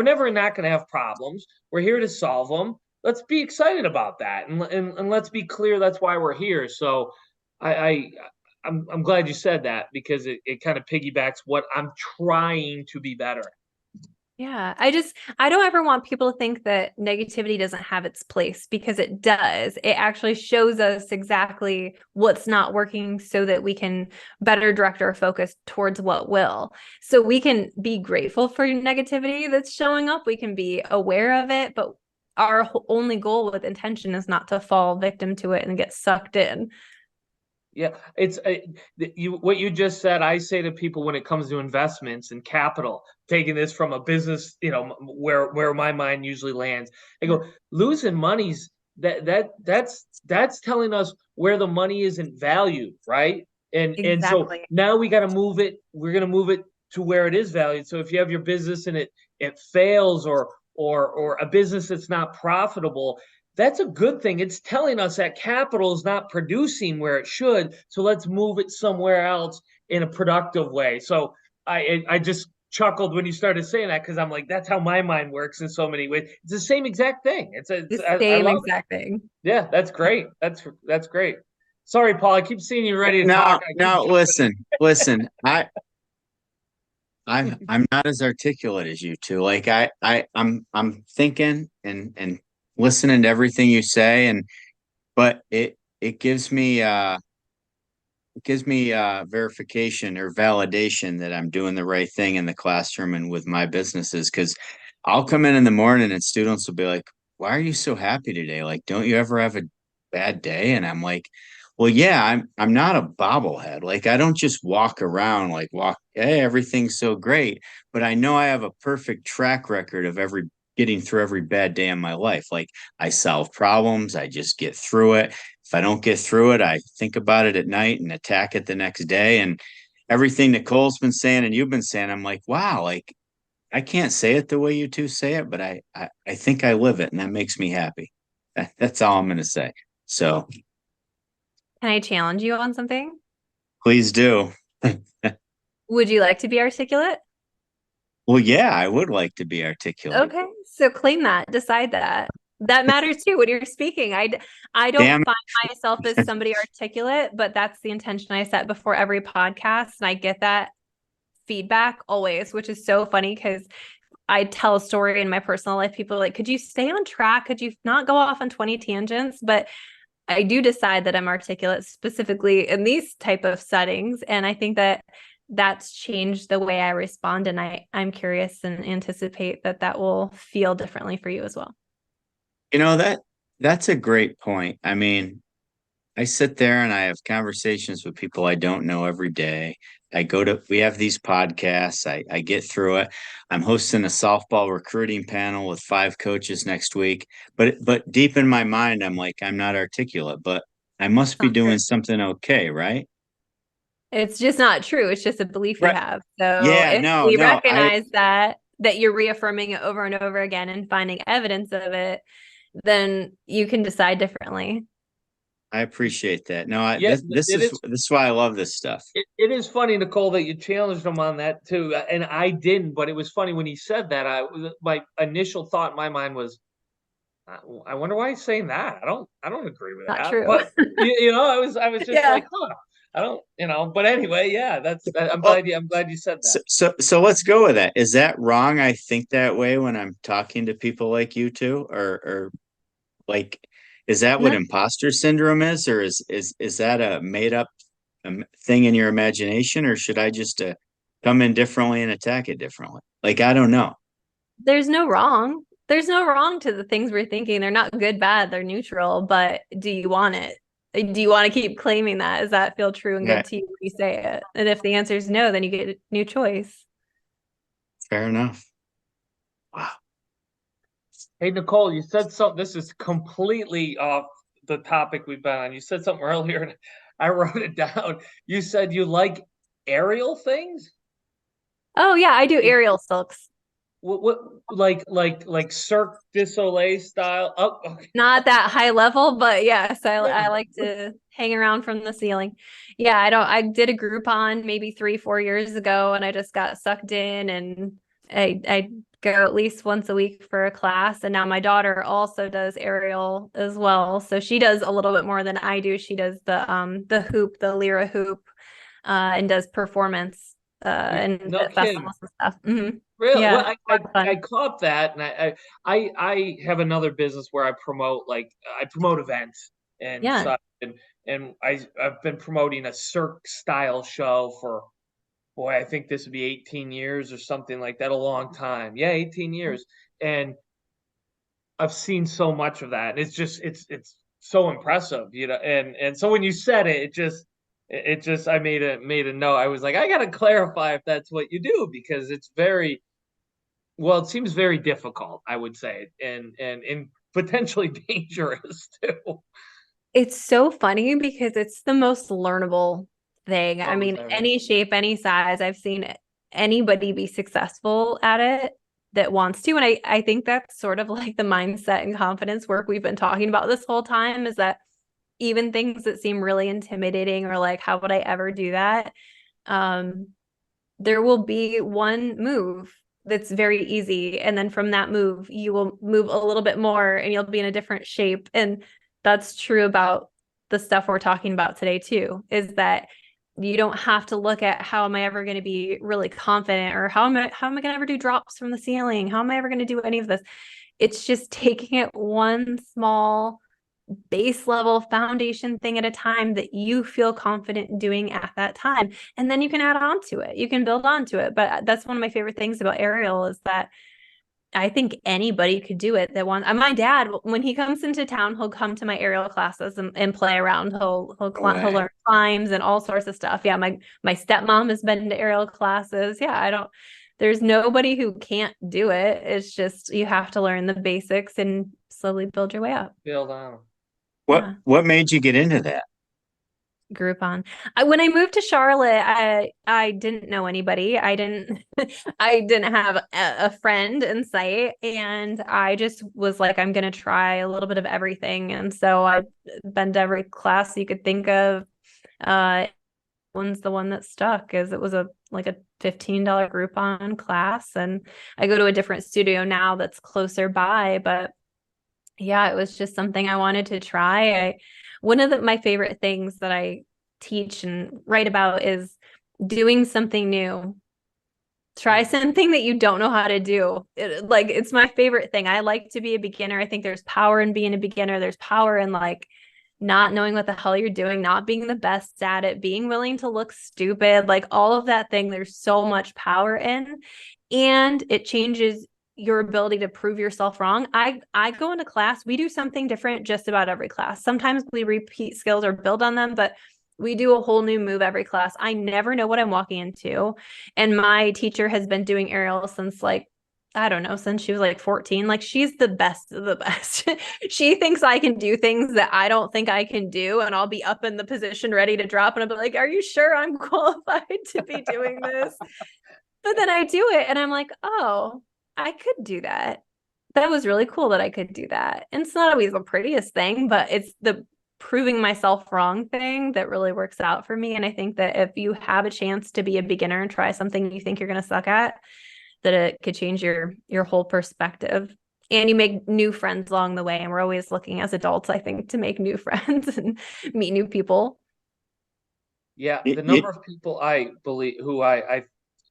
never not going to have problems. We're here to solve them. Let's be excited about that, and let's be clear that's why we're here. So I'm glad you said that, because it kind of piggybacks what I'm trying to be better. Yeah, I don't ever want people to think that negativity doesn't have its place, because it does. It actually shows us exactly what's not working so that we can better direct our focus towards what will. So we can be grateful for negativity that's showing up. We can be aware of it, but our only goal with intention is not to fall victim to it and get sucked in. Yeah, it's what you just said. I say to people when it comes to investments and capital, taking this from a business, where my mind usually lands. I go, losing money's that's telling us where the money isn't valued, right? And so Exactly. now we got to move it. We're going to move it to where it is valued. So if you have your business and it fails, or a business that's not profitable, that's a good thing. It's telling us that capital is not producing where it should. So let's move it somewhere else in a productive way. So I just chuckled when you started saying that, because I'm like, that's how my mind works in so many ways. It's the same exact thing. I Same love exact thing. Yeah, that's great. That's great. Sorry, Paul. I keep seeing you ready to No, talk. no, listen. I'm not as articulate as you two. Like I'm thinking and listening to everything you say, but it gives me verification or validation that I'm doing the right thing in the classroom and with my businesses. Because I'll come in the morning and students will be like, "Why are you so happy today? Like, don't you ever have a bad day?" And I'm like, "Well, yeah, I'm not a bobblehead. Like, I don't just walk around hey, everything's so great, but I know I have a perfect track record of getting through every bad day in my life. Like, I solve problems, I just get through it. If I don't get through it, I think about it at night and attack it the next day." And everything Nichole's been saying and you've been saying, I'm like, wow, like I can't say it the way you two say it, but I think I live it, and that makes me happy. That's all I'm going to say. So Can I challenge you on something? please do. Would you like to be articulate? Well, yeah, I would like to be articulate. Okay, so claim that, decide that. That matters too when you're speaking. I don't Damn. find myself as somebody articulate, but that's the intention I set before every podcast. And I get that feedback always, which is so funny, because I tell a story in my personal life. People are like, could you stay on track? Could you not go off on 20 tangents? But I do decide that I'm articulate specifically in these type of settings. And I think that that's changed the way I respond. And I'm curious and anticipate that will feel differently for you as well. That's a great point. I mean, I sit there and I have conversations with people I don't know every day. We have these podcasts. I get through it. I'm hosting a softball recruiting panel with 5 coaches next week. But deep in my mind, I'm like, I'm not articulate, but I must be doing something okay, right? It's just not true. It's just a belief you Right. have. So Yeah, if no, we no. recognize that you're reaffirming it over and over again and finding evidence of it, then you can decide differently. I appreciate that. No, Yeah, it is. this is why I love this stuff. It is funny, Nichole, that you challenged him on that too, and I didn't. But it was funny when he said that. My initial thought in my mind was, I wonder why he's saying that. I don't agree with Not that. true. But I was just Yeah. like, huh. I don't, But anyway, yeah, I'm Well, glad you said that. so let's go with that. Is that wrong? I think that way when I'm talking to people like you two, or like, is that what No, imposter syndrome is, or is that a made up thing in your imagination, or should I just come in differently and attack it differently? Like, I don't know. there's no wrong. There's no wrong to the things we're thinking. They're not good, bad, they're neutral, but do you want it? Do you want to keep claiming that? Does that feel true and Yeah, good to you when you say it? And if the answer is no, then you get a new choice. fair enough. Wow. Hey, Nichole, you said something. This is completely off the topic we've been on. You said something earlier, and I wrote it down. You said you like aerial things. Oh yeah, I do aerial silks. What like Cirque du Soleil style? Oh, okay. Not that high level, but yes, Yeah. I like to hang around from the ceiling. Yeah, I did a Groupon maybe 3 4 years ago, and I just got sucked in, and I go at least once a week for a class. And now my daughter also does aerial as well, so she does a little bit more than I do. She does the hoop, the Lyra hoop, and does performance and No kidding. festivals and stuff. Really? Yeah, Well, I caught that, and I have another business where I promote I promote events and yeah. such, and I've been promoting a Cirque style show for, boy, I think this would be 18 years or something like that, a long time. Yeah, 18 years, and I've seen so much of that, and it's so impressive, and so when you said it, it just I made a note. I was like, I gotta clarify if that's what you do, because it's very well, it seems very difficult, I would say, and potentially dangerous too. It's so funny because it's the most learnable thing. I Oh, is mean, that right? any shape, any size, I've seen anybody be successful at it that wants to. And I think that's sort of like the mindset and confidence work we've been talking about this whole time, is that even things that seem really intimidating or like, how would I ever do that? Um, there will be one move that's very easy. And then from that move, you will move a little bit more and you'll be in a different shape. And that's true about the stuff we're talking about today too, is that you don't have to look at how am I ever going to be really confident, or how am I going to ever do drops from the ceiling? How am I ever going to do any of this? It's just taking it one small base level foundation thing at a time that you feel confident doing at that time. And then you can add on to it. You can build on to it. But that's one of my favorite things about aerial, is that I think anybody could do it that wants. My dad, when he comes into town, he'll come to my aerial classes and play around. He'll learn climbs and all sorts of stuff. Yeah, my stepmom has been to aerial classes. Yeah, there's nobody who can't do it. It's just you have to learn the basics and slowly build your way up. Build on. What made you get into that? Groupon. When I moved to Charlotte, I didn't know anybody. I didn't I didn't have a friend in sight, and I just was like, I'm gonna try a little bit of everything. And so I've been to every class you could think of. One's the one that stuck, is it was a $15 Groupon class, and I go to a different studio now that's closer by, but yeah, it was just something I wanted to try. One of my favorite things that I teach and write about is doing something new. Try something that you don't know how to do. It's my favorite thing. I like to be a beginner. I think there's power in being a beginner. There's power in not knowing what the hell you're doing, not being the best at it, being willing to look stupid, all of that thing. There's so much power in, and it changes your ability to prove yourself wrong. I go into class, we do something different just about every class. Sometimes we repeat skills or build on them, but we do a whole new move every class. I never know what I'm walking into. And my teacher has been doing aerial since I don't know, since she was 14. She's the best of the best. She thinks I can do things that I don't think I can do. And I'll be up in the position ready to drop. And I'll be like, are you sure I'm qualified to be doing this? But then I do it and I'm like, oh, I could do that. That was really cool that I could do that. And it's not always the prettiest thing, but it's proving myself wrong thing that really works out for me. And I think that if you have a chance to be a beginner and try something you think you're going to suck at, that it could change your whole perspective. And you make new friends along the way. And we're always looking as adults, I think, to make new friends and meet new people. Yeah, the number of people I believe who I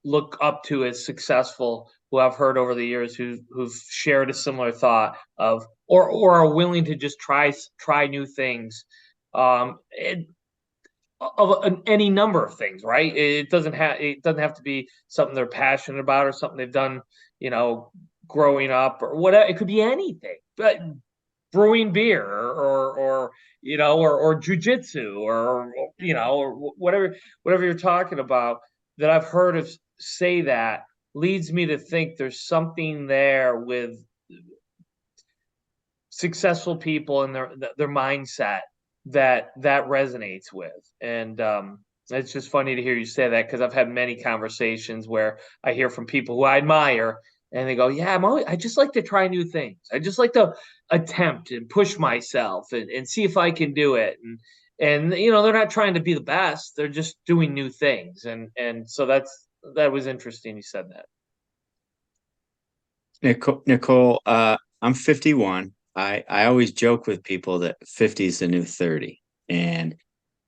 look up to as successful, who I've heard over the years who've shared a similar thought of or are willing to just try new things, and of any number of things, right? It doesn't have to be something they're passionate about or something they've done, growing up or whatever. It could be anything, but brewing beer or jujitsu or whatever you're talking about that I've heard of say that leads me to think there's something there with successful people and their mindset that resonates with. And it's just funny to hear you say that, because I've had many conversations where I hear from people who I admire and they go, yeah, I just like to try new things. I just like to attempt and push myself and see if I can do it. And they're not trying to be the best. They're just doing new things. And so that was interesting. You said that. Nichole, I'm 51. I always joke with people that 50 is the new 30. And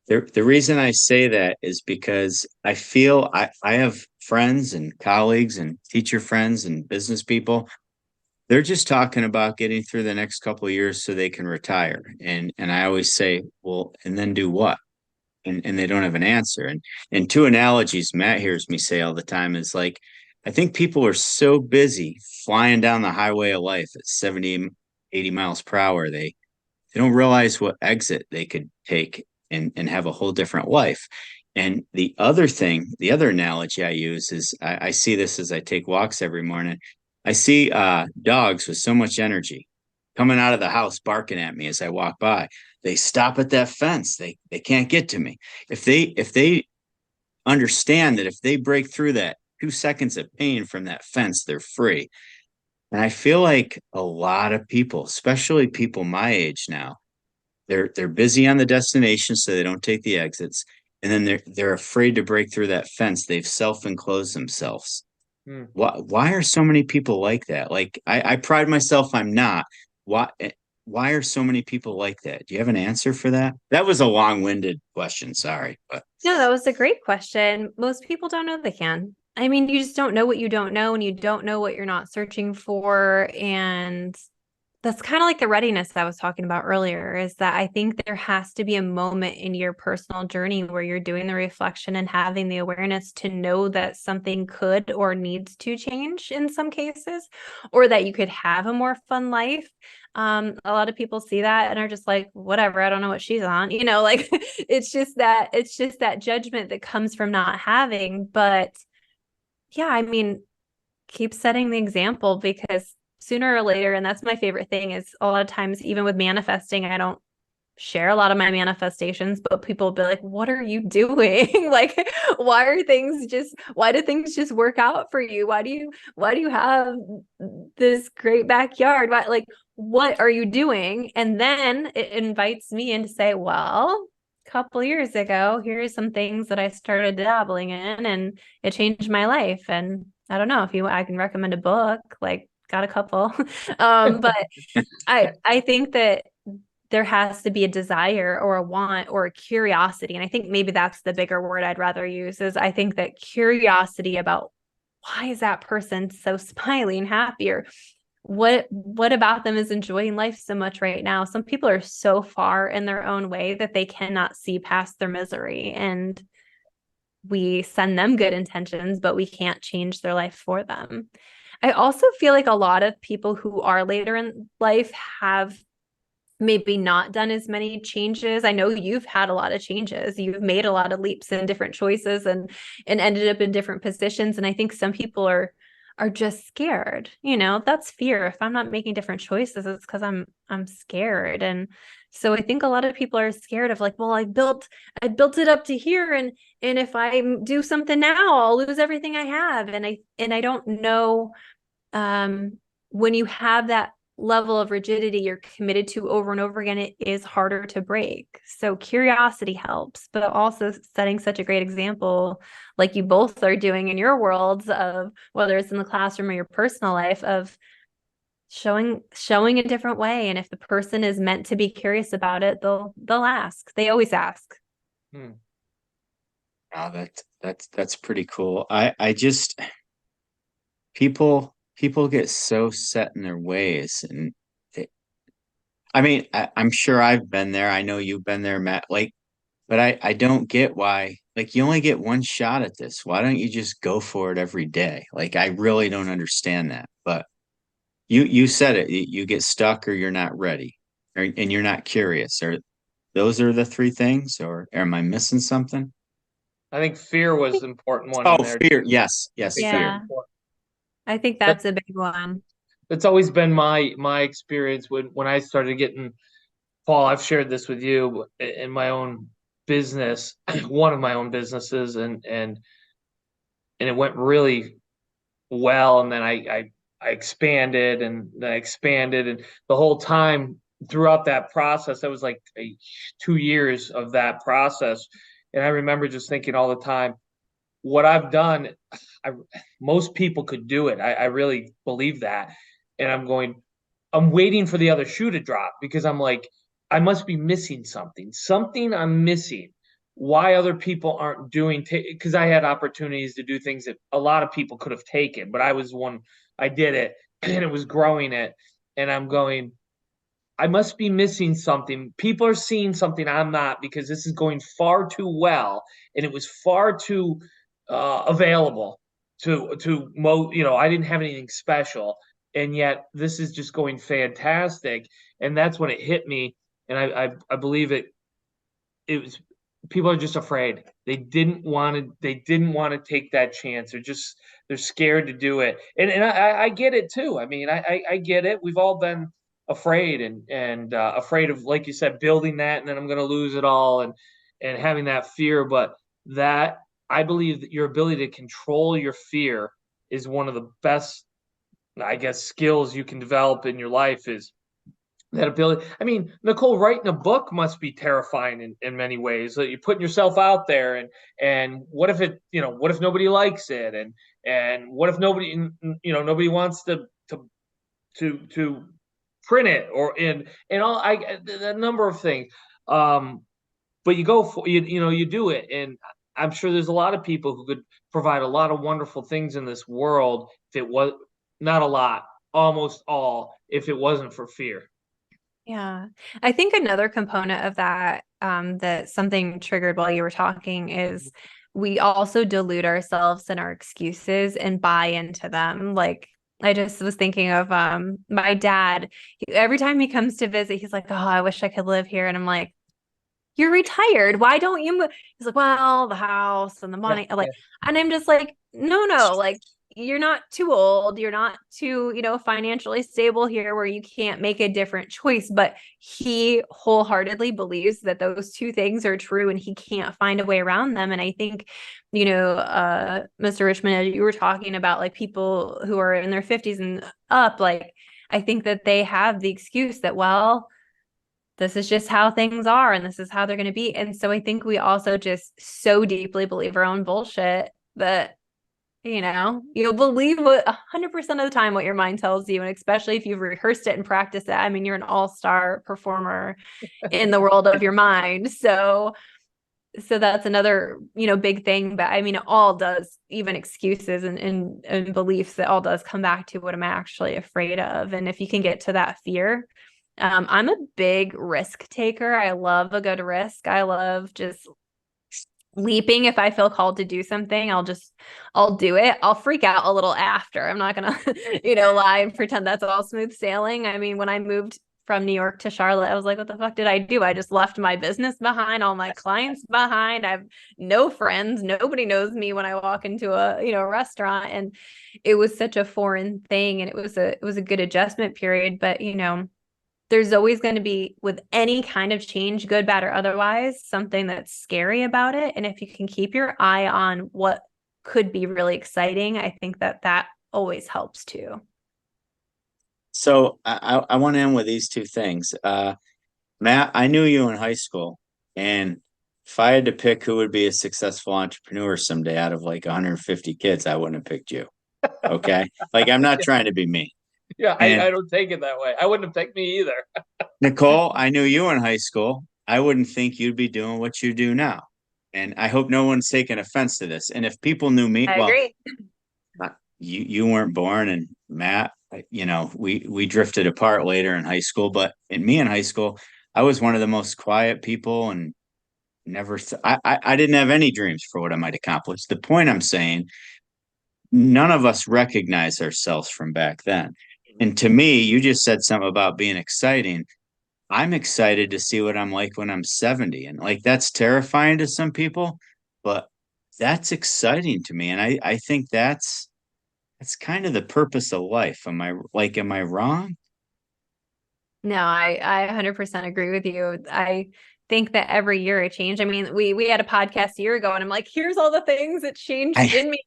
the reason I say that is because I feel I have friends and colleagues and teacher friends and business people. They're just talking about getting through the next couple of years so they can retire. And I always say, well, and then do what? And they don't have an answer. And two analogies Matt hears me say all the time is like, I think people are so busy flying down the highway of life at 70, 80 miles per hour, they don't realize what exit they could take and have a whole different life. And the other analogy I use is I see this as I take walks every morning. I see dogs with so much energy coming out of the house barking at me as I walk by. They stop at that fence. They can't get to me. If they understand that if they break through that 2 seconds of pain from that fence, they're free. And I feel like a lot of people, especially people my age now, they're busy on the destination, so they don't take the exits, and then they're afraid to break through that fence. They've self-enclosed themselves. Why are so many people like that? Like I pride myself I'm not. Why are so many people like that? Do you have an answer for that? That was a long-winded question, sorry. But No, that was a great question. Most people don't know they can. I mean, you just don't know what you don't know, and you don't know what you're not searching for. And that's kind of like the readiness I was talking about earlier, is that I think there has to be a moment in your personal journey where you're doing the reflection and having the awareness to know that something could or needs to change in some cases, or that you could have a more fun life. A lot of people see that and are just like, whatever, I don't know what she's on, like it's just that judgment that comes from not having. But yeah, I mean, keep setting the example, because sooner or later, and that's my favorite thing, is a lot of times, even with manifesting, I don't share a lot of my manifestations, but people will be like, what are you doing? Like, why do things just work out for you? Why do you have this great backyard? What are you doing? And then it invites me in to say, well, a couple years ago, here's some things that I started dabbling in, and it changed my life. And I don't know if I can recommend a book, like, got a couple. But I think that there has to be a desire or a want or a curiosity. And I think maybe that's the bigger word I'd rather use, is I think that curiosity about why is that person so smiley and happy, or what about them is enjoying life so much right now. Some people are so far in their own way that they cannot see past their misery, and we send them good intentions, but we can't change their life for them. I also feel like a lot of people who are later in life have maybe not done as many changes. I know you've had a lot of changes. You've made a lot of leaps and different choices and ended up in different positions. And I think some people are just scared. That's fear. If I'm not making different choices, it's because I'm scared. And so I think a lot of people are scared of, like, well, I built it up to here, and if I do something now, I'll lose everything I have. And I don't know, when you have that level of rigidity you're committed to over and over again, it is harder to break. So curiosity helps, but also setting such a great example, like you both are doing in your worlds, of whether it's in the classroom or your personal life, of showing a different way. And if the person is meant to be curious about it, they'll ask. They always ask. Oh, that's pretty cool. I just people get so set in their ways, and I mean, I'm sure I've been there. I know you've been there, Matt. Like, but I don't get why. Like, you only get one shot at this. Why don't you just go for it every day? Like, I really don't understand that. But you said it. You get stuck, or you're not ready, and you're not curious. Or those are the three things. Or am I missing something? I think fear was the important one in Oh, there. fear. Yes, I yes, think fear. Yeah, I think that's a big one. that's always been my experience when I started getting, Paul, I've shared this with you in my own business, one of my own businesses, and it went really well, and then I expanded, and then I expanded, and the whole time throughout that process, that was like 2 years of that process, and I remember just thinking all the time, what I've done, I, most people could do it. I really believe that, and I'm waiting for the other shoe to drop, because I'm like, I must be missing something I'm missing. Why other people aren't doing, because I had opportunities to do things that a lot of people could have taken, but I was one, I did it, and it was growing it. And I'm going, I must be missing something. People are seeing something I'm not, because this is going far too well, and it was far too available I didn't have anything special, and yet this is just going fantastic. And that's when it hit me, and I believe it was, people are just afraid. They didn't want to take that chance. They're scared to do it. And I get it too. I mean, I get it. We've all been afraid, and afraid of, like you said, building that, and then I'm going to lose it all, and having that fear. But that, I believe that your ability to control your fear is one of the best, I guess, skills you can develop in your life, is that ability. I mean, Nichole, writing a book must be terrifying in many ways. That you're putting yourself out there, and what if what if nobody likes it, and what if nobody wants to print it, or and all, a number of things. But you go for, you do it, and I'm sure there's a lot of people who could provide a lot of wonderful things in this world if it was not a lot, almost all, if it wasn't for fear. Yeah. I think another component of that, that something triggered while you were talking, is we also delude ourselves in our excuses and buy into them. Like, I just was thinking of my dad. Every time he comes to visit, he's like, "Oh, I wish I could live here." And I'm like, "You're retired. Why don't you move?" He's like, "Well, the house and the money." Yeah, Like, yeah. and I'm just like, no, like, you're not too old. You're not too, financially stable here where you can't make a different choice. But he wholeheartedly believes that those two things are true, and he can't find a way around them. And I think, Mr. Richmond, as you were talking about, like, people who are in their 50s and up, like, I think that they have the excuse that, well, this is just how things are, and this is how they're going to be. And so I think we also just so deeply believe our own bullshit that, you'll believe what 100% of the time what your mind tells you. And especially if you've rehearsed it and practiced it. I mean, you're an all-star performer in the world of your mind. So that's another, big thing. But I mean, it all does, even excuses and beliefs, that all does come back to, what am I actually afraid of? And if you can get to that fear, I'm a big risk taker. I love a good risk. I love just leaping. If I feel called to do something, I'll do it. I'll freak out a little after. I'm not gonna, lie and pretend that's all smooth sailing. I mean, when I moved from New York to Charlotte, I was like, what the fuck did I do? I just left my business behind, all my clients behind. I have no friends. Nobody knows me when I walk into a restaurant. And it was such a foreign thing. And it was a good adjustment period. But, there's always going to be, with any kind of change, good, bad, or otherwise, something that's scary about it. And if you can keep your eye on what could be really exciting, I think that always helps too. So I want to end with these two things. Matt, I knew you in high school, and if I had to pick who would be a successful entrepreneur someday out of like 150 kids, I wouldn't have picked you. Okay. Like, I'm not trying to be mean. Yeah, And I don't take it that way. I wouldn't have picked me either. Nichole, I knew you in high school. I wouldn't think you'd be doing what you do now. And I hope no one's taking offense to this. And if people knew me, I well, agree. you weren't born, and Matt, we drifted apart later in high school, but in high school, I was one of the most quiet people and I didn't have any dreams for what I might accomplish. The point I'm saying, none of us recognize ourselves from back then. And to me, you just said something about being exciting. I'm excited to see what I'm like when I'm 70. And like, that's terrifying to some people, but that's exciting to me. And I think that's kind of the purpose of life. Am I wrong? No, I 100% agree with you. I think that every year it changed. I mean, we had a podcast a year ago, and I'm like, here's all the things that changed I, in me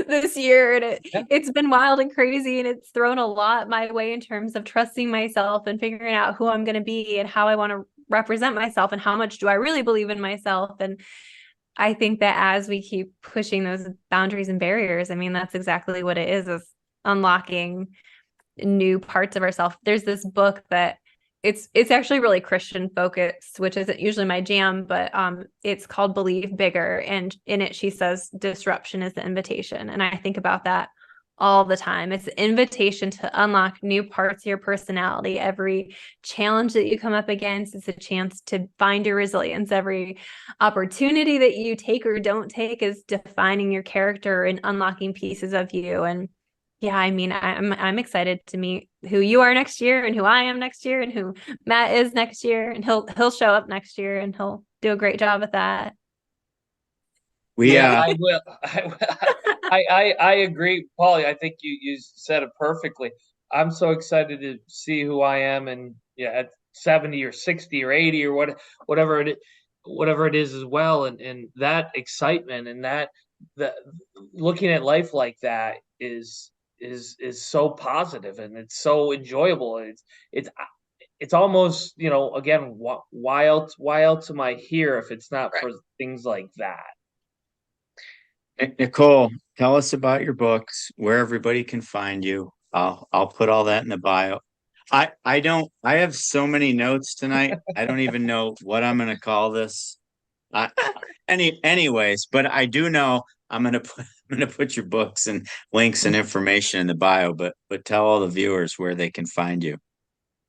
this year, and Yeah. it's been wild and crazy, and it's thrown a lot my way in terms of trusting myself and figuring out who I'm going to be and how I want to represent myself and how much do I really believe in myself. And I think that as we keep pushing those boundaries and barriers, I mean, that's exactly what it is unlocking new parts of ourselves. There's this book that it's actually really Christian focused, which isn't usually my jam, but it's called Believe Bigger. And in it, she says disruption is the invitation. And I think about that all the time. It's an invitation to unlock new parts of your personality. Every challenge that you come up against is a chance to find your resilience. Every opportunity that you take or don't take is defining your character and unlocking pieces of you. And yeah, I mean, I'm excited to meet who you are next year and who I am next year and who Matt is next year, and he'll show up next year and he'll do a great job at that. we Yeah, I will. I agree, Paulie. I think you said it perfectly. I'm so excited to see who I am, and yeah, at 70 or 60 or 80 or whatever it is as well, and that excitement and that looking at life like that is so positive and it's so enjoyable. It's almost, again, why else am I here if it's not for things like that? Nichole, tell us about your books, where everybody can find you. I'll put all that in the bio. I have so many notes tonight. I don't even know what I'm gonna call this. I, anyways, but I do know I'm gonna put your books and links and information in the bio, but tell all the viewers where they can find you.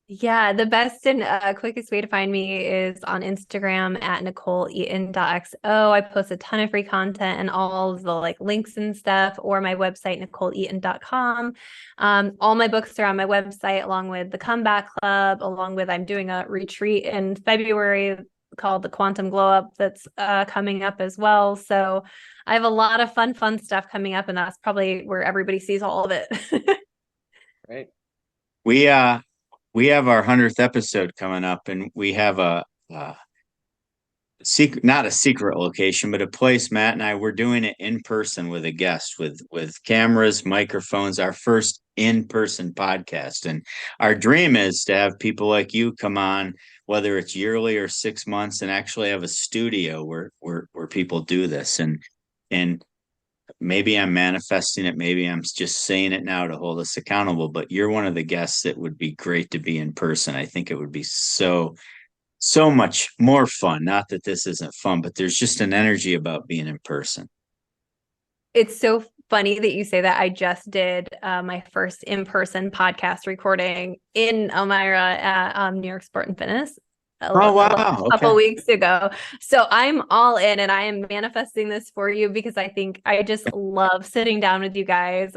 Yeah, the best and quickest way to find me is on Instagram at NicholeEaton.xo. I post a ton of free content and all of the like links and stuff, or my website, NicholeEaton.com. All my books are on my website, along with the Comeback Club, along with I'm doing a retreat in February called the Quantum Glow Up that's coming up as well. So I have a lot of fun stuff coming up, and that's probably where everybody sees all of it. Right. We have our 100th episode coming up, and we have a secret, not a secret location, but a place. Matt and I, we're doing it in person with a guest, with cameras, microphones, our first in-person podcast. And our dream is to have people like you come on, whether it's yearly or 6 months, and actually have a studio where people do this. And maybe I'm manifesting it, maybe I'm just saying it now to hold us accountable, but you're one of the guests that would be great to be in person. I think it would be so much more fun. Not that this isn't fun, but there's just an energy about being in person. It's so funny that you say that. I just did my first in-person podcast recording in Elmira at New York Sport and Fitness a couple weeks ago. So I'm all in, and I am manifesting this for you because I think I just love sitting down with you guys.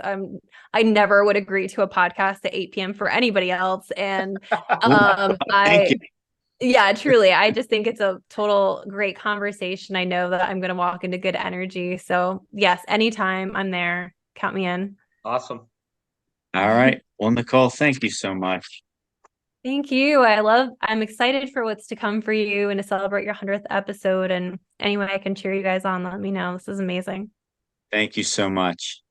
I never would agree to a podcast at 8 p.m. for anybody else. And Thank you. yeah, truly. I just think it's a total great conversation. I know that I'm going to walk into good energy. So yes, anytime I'm there, count me in. Awesome. All right. Well, Nichole, thank you so much. Thank you. I'm excited for what's to come for you and to celebrate your 100th episode. And any way I can cheer you guys on, let me know. This is amazing. Thank you so much.